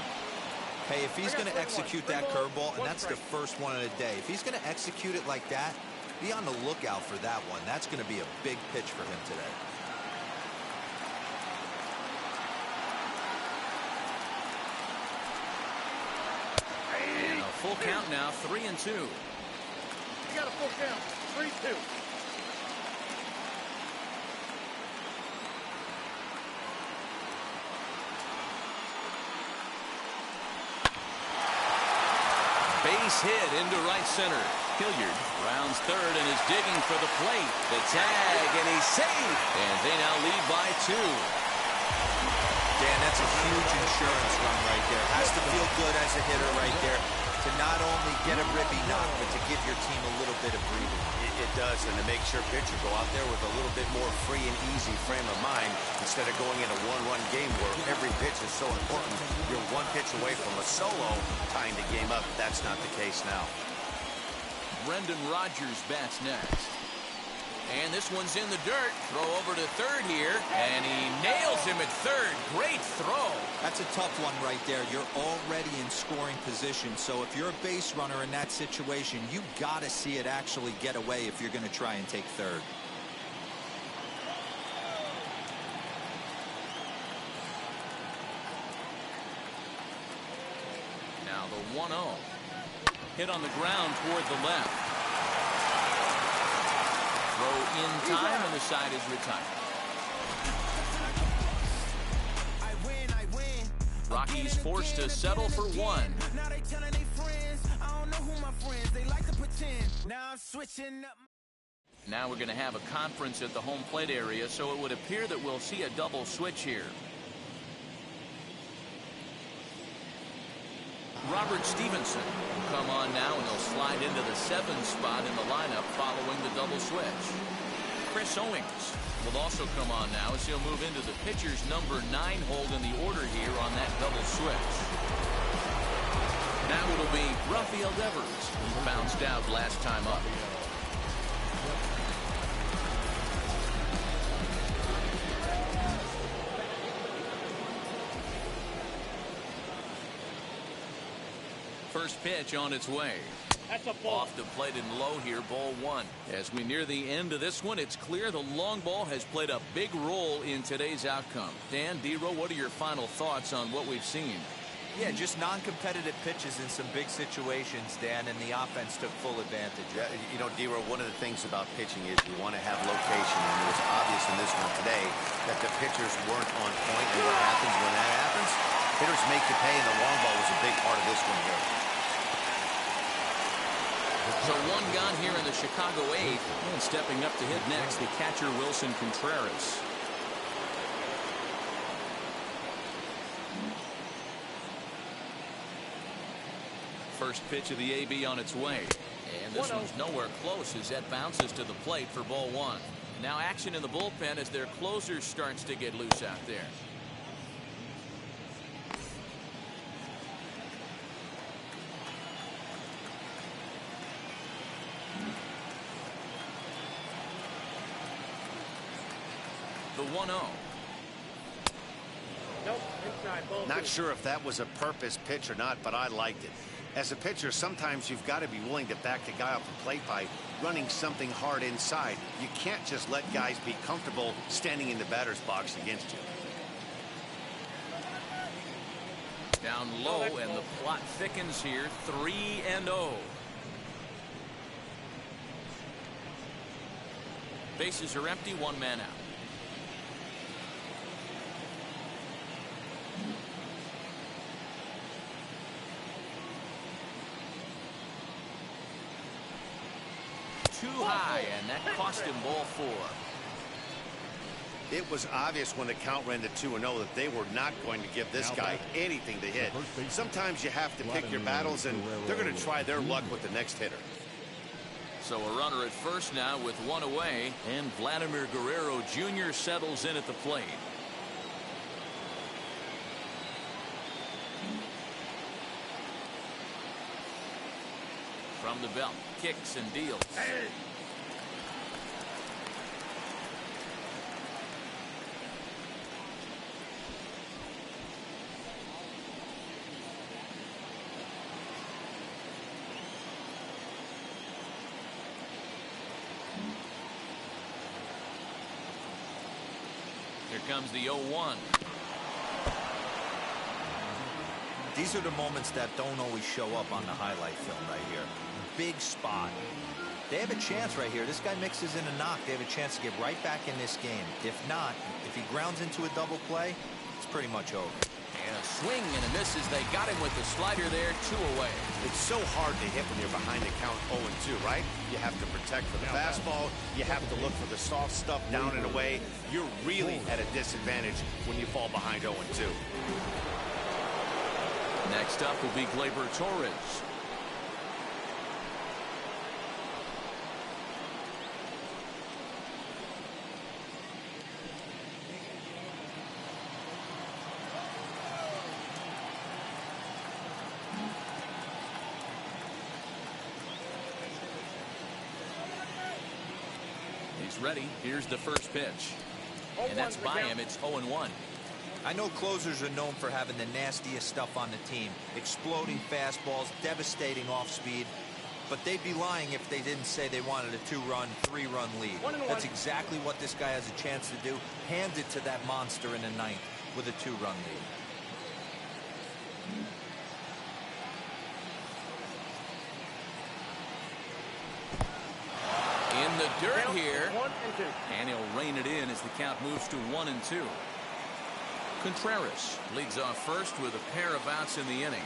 D: Hey, if he's going to execute that curveball, and that's the first one of the day, if he's going to execute it like that, be on the lookout for that one. That's going to be a big pitch for him today.
A: full count now, 3-2.
E: You got a full count. 3-2.
A: Base hit into right center. Hilliard rounds third and is digging for the plate. The tag, and he's safe. And they now lead by 2.
D: Dan, that's a huge insurance run right there. Has to feel good as a hitter right there to not only get a ribby knock, but to give your team a little bit of breathing.
B: It does, and to make sure pitcher go out there with a little bit more free and easy frame of mind instead of going in a one-run game where every pitch is so important. You're one pitch away from a solo tying the game up. That's not the case now.
A: Brendan Rodgers bats next. And this one's in the dirt. Throw over to third here, and he nails him at third. Great throw.
D: That's a tough one right there. You're already in scoring position, so if you're a base runner in that situation, you got to see it actually get away if you're going to try and take third.
A: Now the 1-0. Hit on the ground toward the left. Throw in time, and the side is retired. Rockies forced to settle for 1. Now we're going to have a conference at the home plate area, so it would appear that we'll see a double switch here. Robert Stevenson will come on now, and he'll slide into the 7th spot in the lineup following the double switch. Chris Owings will also come on now as he'll move into the pitcher's number 9 hold in the order here on that double switch. Now it'll be Rafael Devers, who bounced out last time up. First pitch on its way.
E: That's a ball.
A: Off the plate and low here, ball 1. As we near the end of this one, it's clear the long ball has played a big role in today's outcome. Dan, D-Row, what are your final thoughts on what we've seen?
D: Yeah, just non-competitive pitches in some big situations, Dan, and the offense took full advantage.
B: Yeah, you know, D-Row, one of the things about pitching is you want to have location, and it was obvious in this one today that the pitchers weren't on point. And what happens when that happens? Hitters make you pay, and the long ball was a big part of this one here.
A: So 1 gone here in the Chicago 8th, and stepping up to hit next, the catcher Wilson Contreras. First pitch of the AB on its way, and this one's nowhere close as that bounces to the plate for ball 1. Now action in the bullpen as their closer starts to get loose out there. The 1-0.
E: Nope, inside, ball 2.
B: Not sure if that was a purpose pitch or not, but I liked it. As a pitcher, sometimes you've got to be willing to back the guy off the plate by running something hard inside. You can't just let guys be comfortable standing in the batter's box against you.
A: Down low, and the plot thickens here. 3-0. Bases are empty, 1 man out. Too high, and that cost him ball 4.
B: It was obvious when the count ran to 2-0 that they were not going to give this guy anything to hit. Sometimes you have to pick your battles, and they're going to try their luck with the next hitter.
A: So a runner at first now with 1 away, and Vladimir Guerrero Jr. settles in at the plate. From the belt, kicks and deals.
E: Hey.
A: Here comes the 0-1.
D: These are the moments that don't always show up on the highlight film right here. Big spot. They have a chance right here. This guy mixes in a knock. They have a chance to get right back in this game. If not, if he grounds into a double play, it's pretty much over.
A: And a swing and a misses. They got him with the slider there, 2 away.
B: It's so hard to hit when you're behind the count 0-2, right? You have to protect for the fastball. You have to look for the soft stuff down and away. You're really at a disadvantage when you fall behind 0-2.
A: Next up will be Gleyber Torres. He's ready. Here's the first pitch. And that's by him. It's 0-1.
D: I know closers are known for having the nastiest stuff on the team. Exploding fastballs, devastating off speed. But they'd be lying if they didn't say they wanted a 2-run, 3-run lead. That's exactly what this guy has a chance to do. Hand it to that monster in the ninth with a 2-run lead.
A: In the dirt here. And he'll rein it in as the count moves to 1-2. Contreras leads off first with a pair of outs in the inning.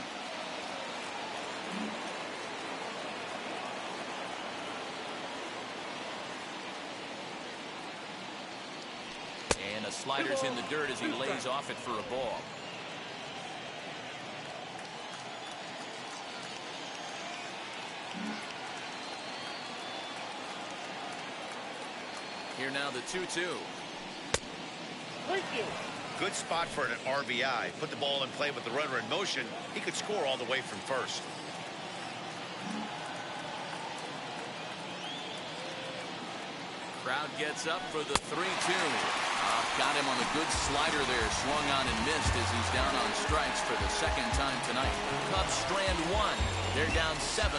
A: And a slider's in the dirt as he lays off it for a ball. Here now the 2-2.
E: Thank you.
B: Good spot for an RBI. Put the ball in play with the runner in motion. He could score all the way from first.
A: Crowd gets up for the 3-2. Got him on the good slider there. Swung on and missed as he's down on strikes for the second time tonight. Cubs strand 1. They're down 7-5.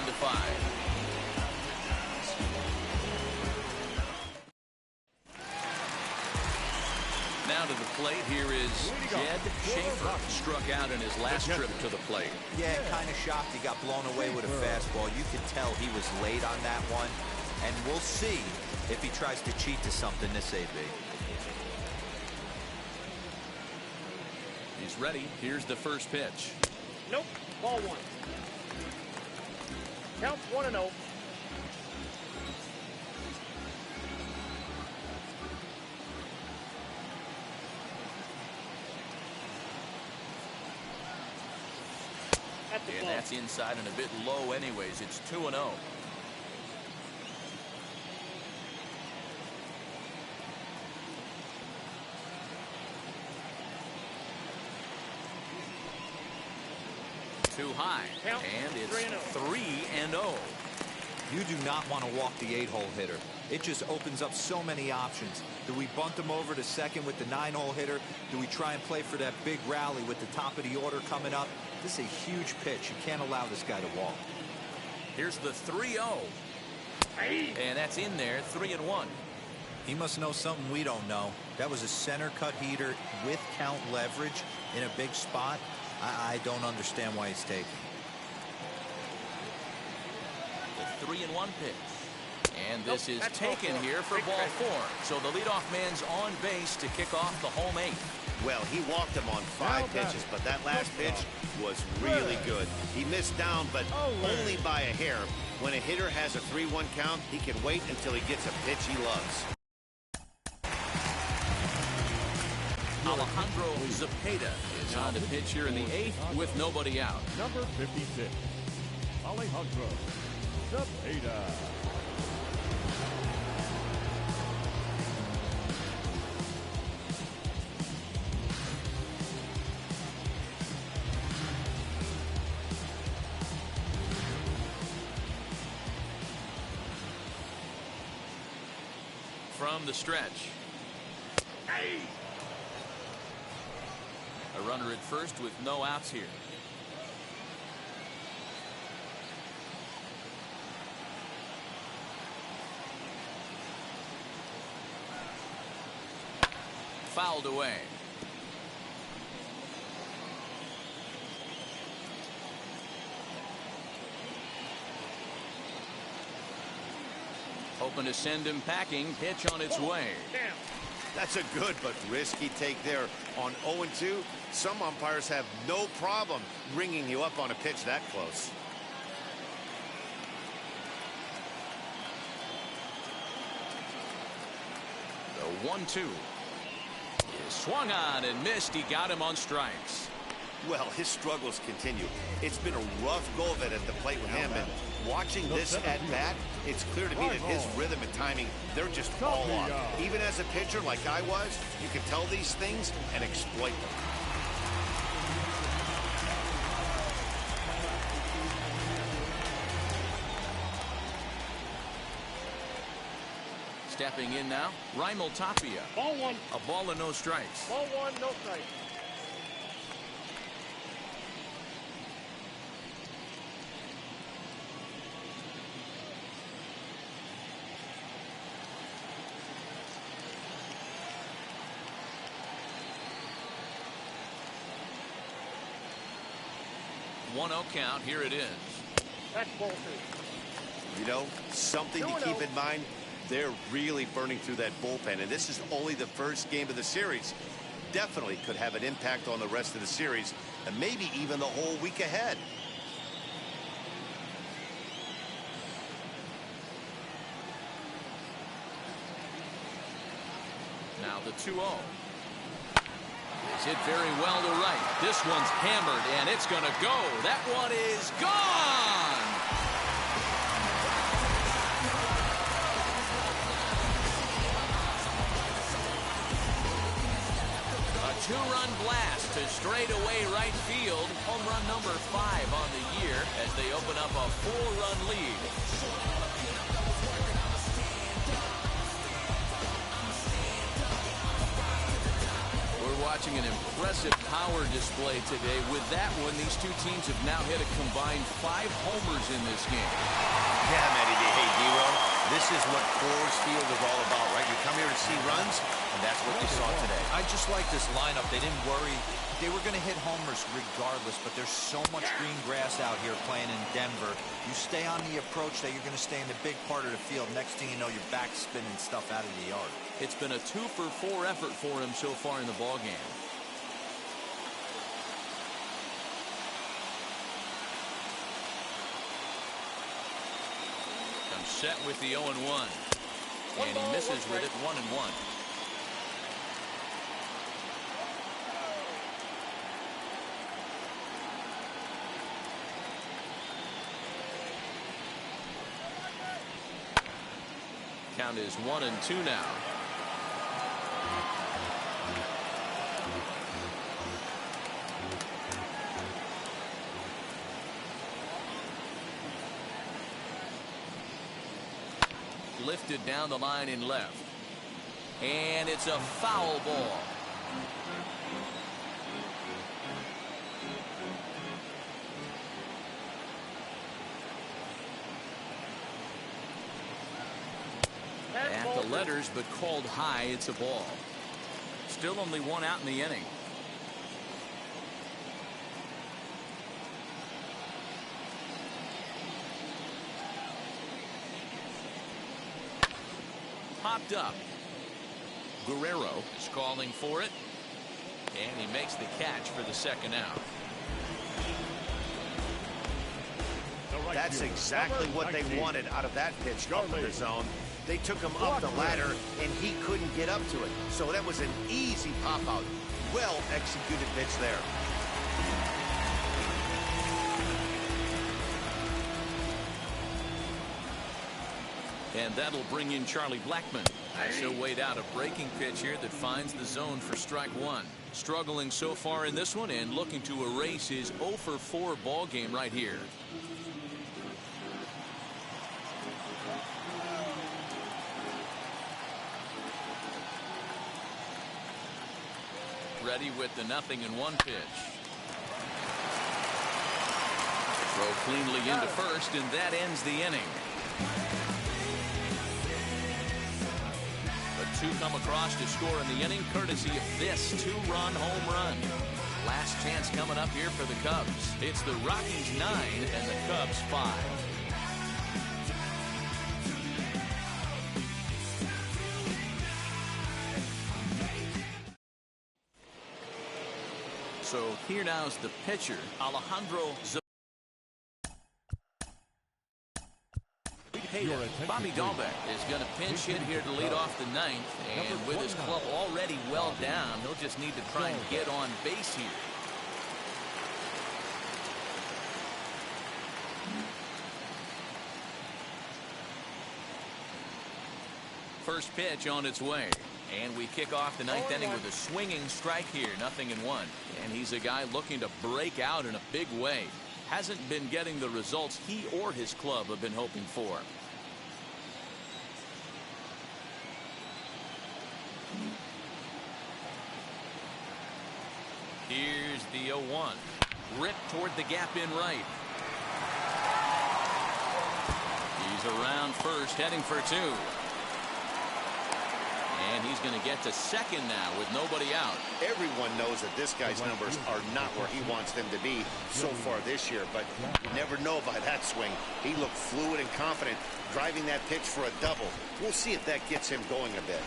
A: Now to the plate, here is Jed Schaefer. Struck out in his last trip to the plate.
D: Yeah, kind of shocked he got blown away with a fastball. You could tell he was late on that one. And we'll see if he tries to cheat to something this AB.
A: He's ready. Here's the first pitch.
E: Nope. Ball 1. Counts 1-0.
A: And that's inside and a bit low anyways. It's 2-0. Too high. And it's 3-0.
D: You do not want to walk the 8-hole hitter. It just opens up so many options. Do we bunt him over to second with the 9-hole hitter? Do we try and play for that big rally with the top of the order coming up? This is a huge pitch. You can't allow this guy to walk.
A: Here's the 3-0. And that's in there, 3-1.
D: He must know something we don't know. That was a center cut heater with count leverage in a big spot. I don't understand why he's taking.
A: The 3-1 pitch. And this is taken here for ball 4. So the leadoff man's on base to kick off the home 8.
B: Well, he walked him on 5 pitches, but that last pitch was really good. He missed down, but only by a hair. When a hitter has a 3-1 count, he can wait until he gets a pitch he loves.
A: Alejandro Zepeda is on the pitch here in the 8th with nobody out.
C: Number 56, Alejandro Zepeda.
A: From the stretch. A runner at first with no outs here. Fouled away. Hoping to send him packing. Pitch on its way.
E: Down.
B: That's a good but risky take there. On 0-2, some umpires have no problem ringing you up on a pitch that close.
A: The 1-2. Swung on and missed. He got him on strikes.
B: Well, his struggles continue. It's been a rough go of it at the plate with him, and watching this at bat, it's clear to me that his rhythm and timing, they're just all off. Even as a pitcher like I was, you can tell these things and exploit them.
A: Stepping in now, Raimel Tapia.
E: Ball one.
A: A ball and no strikes.
E: Ball one, no strike.
A: One 0 count. Here it is.
E: That's ball two.
B: You know, something to keep in mind, they're really burning through that bullpen, and this is only the first game of the series. Definitely could have an impact on the rest of the series, and maybe even the whole week ahead.
A: Now the 2-0. Is hit very well to right. This one's hammered, and it's going to go. That one is gone. A two-run blast to straightaway right field. Home run number 5 on the year as they open up a 4-run lead. Watching an impressive power display today. With that one, these two teams have now hit a combined 5 homers in this game.
B: Yeah, Matty D. Hey, D-Ro, this is what Coors Field is all about, right? You come here to see runs, and that's what you saw today.
D: I just like this lineup. They didn't worry. They were going to hit homers regardless, but there's so much green grass out here playing in Denver. You stay on the approach that you're going to stay in the big part of the field. Next thing you know, you're back spinning stuff out of the yard.
A: It's been a 2-for-4 effort for him so far in the ballgame. Comes set with the 0-1. And he misses with it 1-1. Count is 1-2 now. Lifted down the line in left. And it's a foul ball. At the letters, but called high. It's a ball. Still only 1 out in the inning. Popped up. Guerrero is calling for it. And he makes the catch for the second out.
B: That's exactly what they wanted out of that pitch up in the zone. They took him up the ladder, and he couldn't get up to it. So that was an easy pop-out. Well-executed pitch there.
A: And that'll bring in Charlie Blackmon. He'll wait out a breaking pitch here that finds the zone for strike 1. Struggling so far in this one and looking to erase his 0-for-4 ball game right here. Ready with the 0-1 pitch. Throw cleanly into first, and that ends the inning. The 2 come across to score in the inning, courtesy of this 2-run home run. Last chance coming up here for the Cubs. It's the Rockies 9 and the Cubs 5. So here now is the pitcher, Alejandro. Hey, Bobby Dahlbeck is going to pinch hit here to lead off the ninth, and with his club already well down, he'll just need to try and get on base here. First pitch on its way, and we kick off the ninth inning with a swinging strike here, 0-1. And he's a guy looking to break out in a big way. Hasn't been getting the results he or his club have been hoping for. Here's the 0-1. Ripped toward the gap in right. He's around first, heading for two. And he's going to get to second now with nobody out.
B: Everyone knows that this guy's numbers are not where he wants them to be so far this year, but you never know by that swing. He looked fluid and confident, driving that pitch for a double. We'll see if that gets him going a bit.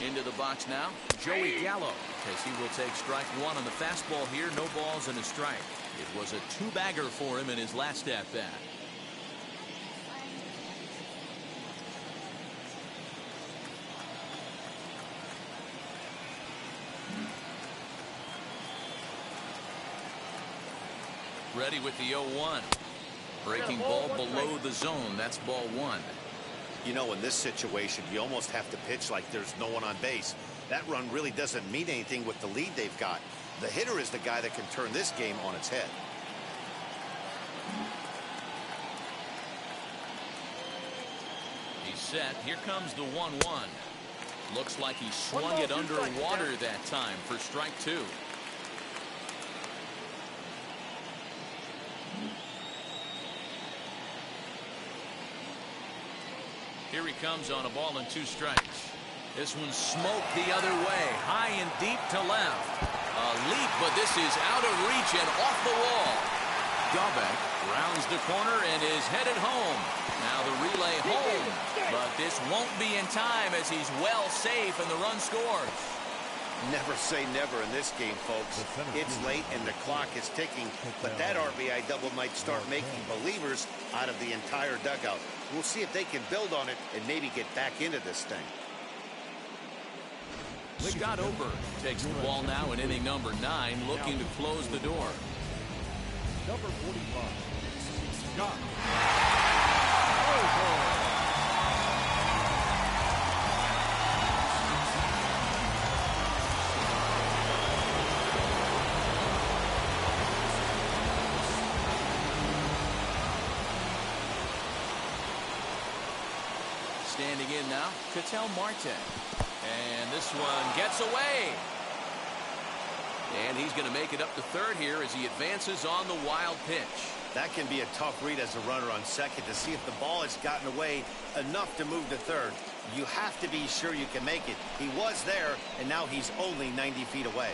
A: Into the box now, Joey Gallo, as he will take strike one on the fastball here. No balls and a strike. It was a two-bagger for him in his last at-bat. Ready with the 0-1. Breaking ball below the zone. That's ball one.
B: You know, in this situation, you almost have to pitch like there's no one on base. That run really doesn't mean anything with the lead they've got. The hitter is the guy that can turn this game on its head.
A: He's set. Here comes the 1-1. Looks like he swung it underwater that time for strike two. Here he comes on a ball and two strikes. This one smoked the other way, high and deep to left. A leap, but this is out of reach and off the wall. Dahlbeck rounds the corner and is headed home. Now the relay home, but this won't be in time as he's well safe and the run scores.
B: Never say never in this game, folks. It's late and the clock is ticking, but that RBI double might start making believers out of the entire dugout. We'll see if they can build on it and maybe get back into this thing.
A: Scott Ober takes the ball now in inning number 9, looking to close the door.
C: Number 45, Scott
A: Standing in now, Ketel Marte. And this one gets away. And he's going to make it up to third here as he advances on the wild pitch.
B: That can be a tough read as a runner on second to see if the ball has gotten away enough to move to third. You have to be sure you can make it. He was there, and now he's only 90 feet away.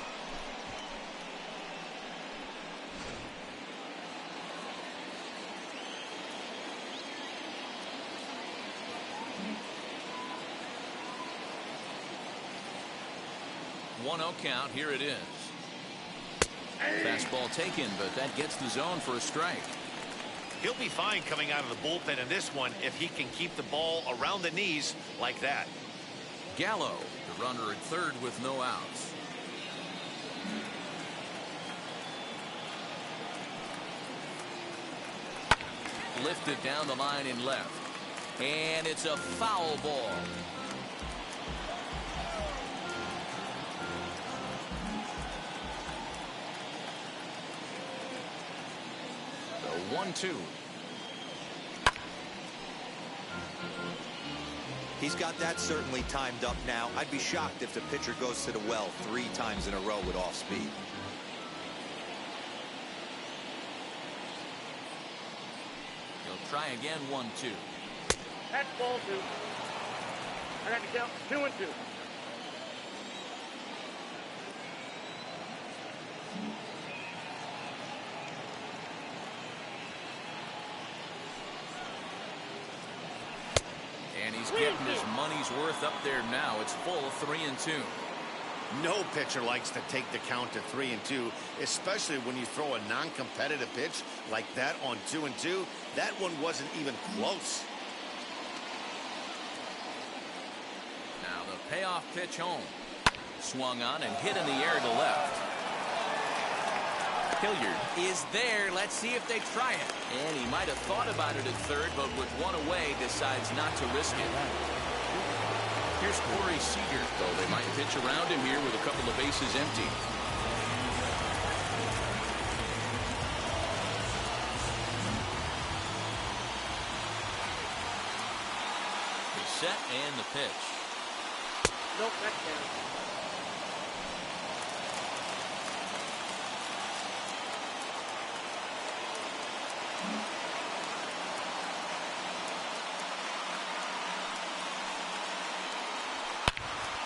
A: One-0 count. Here it is. Fastball taken, but that gets the zone for a strike.
B: He'll be fine coming out of the bullpen in this one if he can keep the ball around the knees like that.
A: Gallo, the runner at third with no outs. Lifted down the line in left. And it's a foul ball. The 1-2.
D: He's got that certainly timed up now. I'd be shocked if the pitcher goes to the well 3 times in a row with off speed.
A: He'll try again. 1-2.
E: That's ball 2. I got to count 2-2.
A: He's getting his money's worth up there now. It's full 3-2.
B: No pitcher likes to take the count to 3-2, especially when you throw a non-competitive pitch like that on 2-2. That one wasn't even close.
A: Now the payoff pitch home. Swung on and hit in the air to left. Hilliard is there. Let's see if they try it. And he might have thought about it at third, but with one away, decides not to risk it. Here's Corey Seager, though they might pitch around him here with a couple of bases empty. The set and the pitch.
E: Nope, that's down.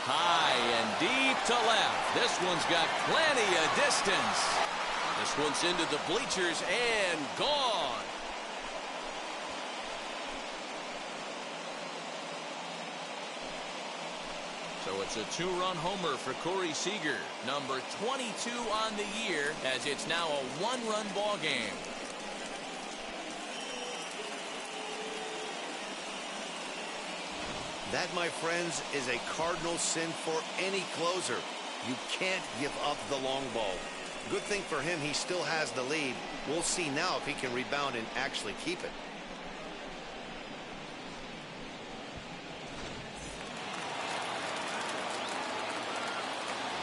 A: High and deep to left. This one's got plenty of distance. This one's into the bleachers and gone. So it's a two-run homer for Corey Seager, number 22 on the year, as it's now a one-run ball game.
B: That, my friends, is a cardinal sin for any closer. You can't give up the long ball. Good thing for him, he still has the lead. We'll see now if he can rebound and actually keep it.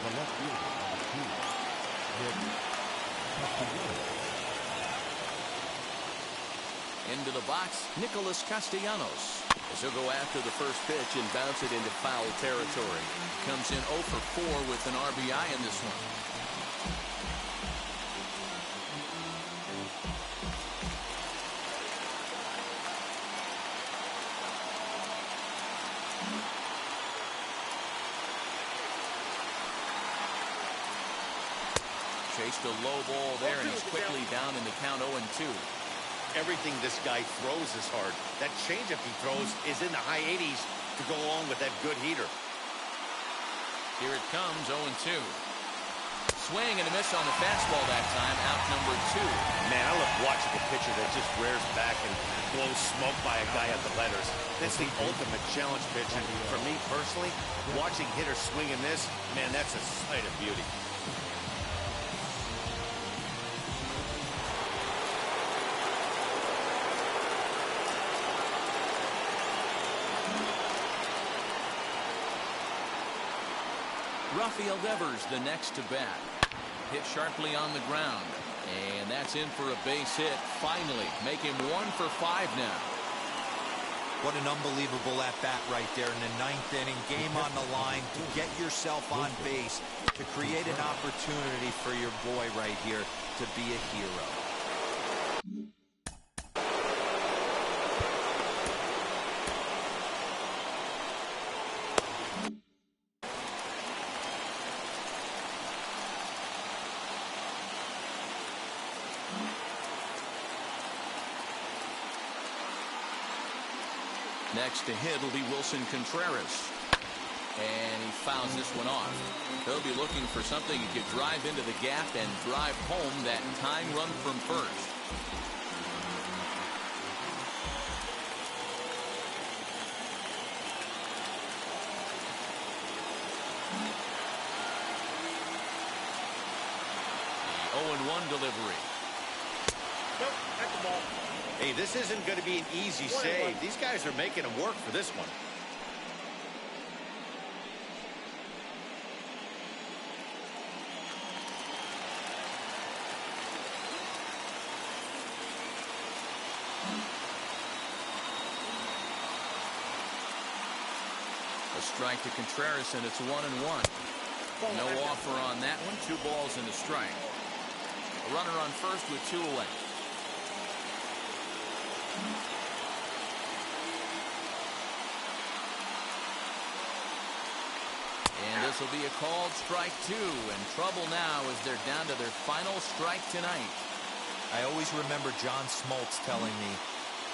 C: The left fielder,
A: Into the box, Nicholas Castellanos. As he'll go after the first pitch and bounce it into foul territory. Comes in 0 for 4 with an RBI in this one. Chased a low ball there, and he's quickly down in the count 0-2.
B: Everything this guy throws is hard. That changeup he throws is in the high 80s to go along with that good heater.
A: Here it comes, 0-2. Swing and a miss on the fastball that time, out number 2.
B: Man, I love watching a pitcher that just rears back and blows smoke by a guy at the letters. That's the ultimate challenge pitch. And for me personally, watching hitters swing and miss, man, that's a sight of beauty.
A: Rafael Devers, the next to bat. Hit sharply on the ground. And that's in for a base hit. Finally, make him 1 for 5 now.
D: What an unbelievable at-bat right there in the 9th inning. Game on the line to get yourself on base, to create an opportunity for your boy right here to be a hero.
A: Next to hit will be Wilson Contreras. And he fouls this one off. He'll be looking for something he could drive into the gap and drive home that tying run from first. The 0-1 delivery.
E: Nope, that's the ball.
B: Hey, this isn't going to be an easy save. These guys are making him work for this one.
A: A strike to Contreras, and it's 1-1. No offer on that one. 2 balls and a strike. A runner on first with 2 away. And this will be a called strike 2, and trouble now as they're down to their final strike tonight.
D: I always remember John Smoltz telling me,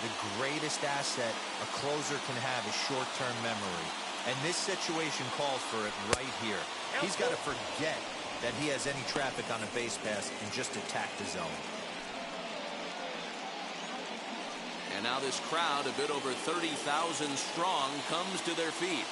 D: the greatest asset a closer can have is short-term memory. And this situation calls for it right here. He's got to forget that he has any traffic on a base pass and just attack the zone.
A: And now this crowd, a bit over 30,000 strong, comes to their feet.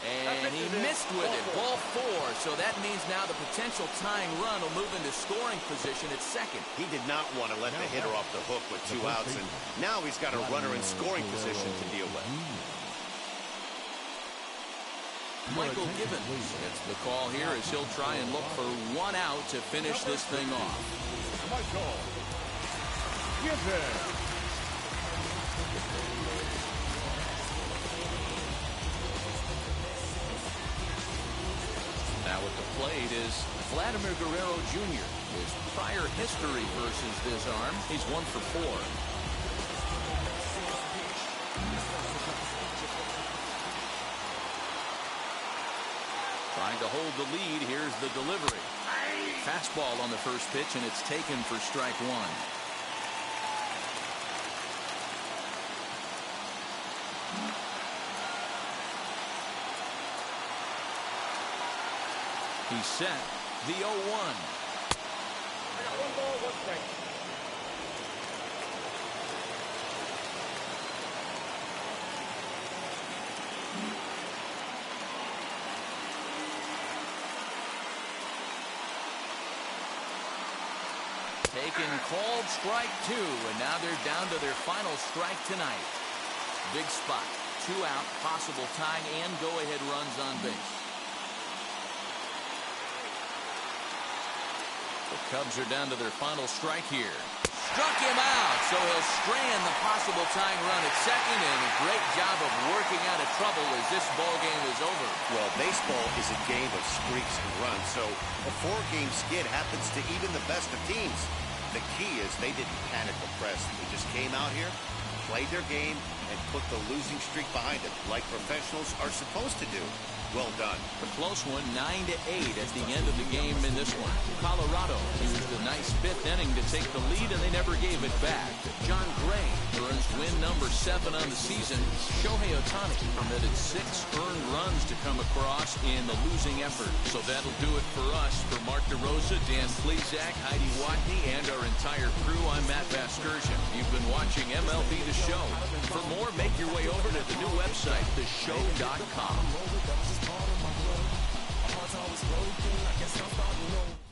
A: And he missed with it. Ball 4. So that means now the potential tying run will move into scoring position at second.
B: He did not want to let the hitter off the hook with 2 outs, and now he's got a runner in scoring position to deal with.
A: Michael Gibbons gets the call here as he'll try and look for 1 out to finish this thing off.
C: Michael Gibbons.
A: Now at the plate is Vladimir Guerrero Jr. His prior history versus this arm, he's 1 for 4. Trying to hold the lead. Here's the delivery. Fastball on the first pitch, and it's taken for strike 1. He's set. The 0-1.
E: I got 1 ball, 1 strike.
A: Taken, called strike 2, and now they're down to their final strike tonight. Big spot. 2 out, possible tying and go-ahead runs on base. The Cubs are down to their final strike here. Struck him out, so he'll strand the possible tying run at second, and a great job of working out of trouble as this ball game is over.
B: Well, baseball is a game of streaks and runs, so a 4-game skid happens to even the best of teams. The key is they didn't panic or press. They just came out here, played their game, and put the losing streak behind them, like professionals are supposed to do. Well done.
A: A close one, 9-8 at the end of the game in this one. Colorado used a nice 5th inning to take the lead, and they never gave it back. John Gray earns win number 7 on the season. Shohei Ohtani permitted 6 earned runs to come across in the losing effort. So that'll do it for us. For Mark DeRosa, Dan Plesac, Heidi Watney, and our entire crew, I'm Matt Vasgersian. You've been watching MLB The Show. For more, make your way over to the new website, theshow.com.
H: My heart's always broken. I guess I'm starting over.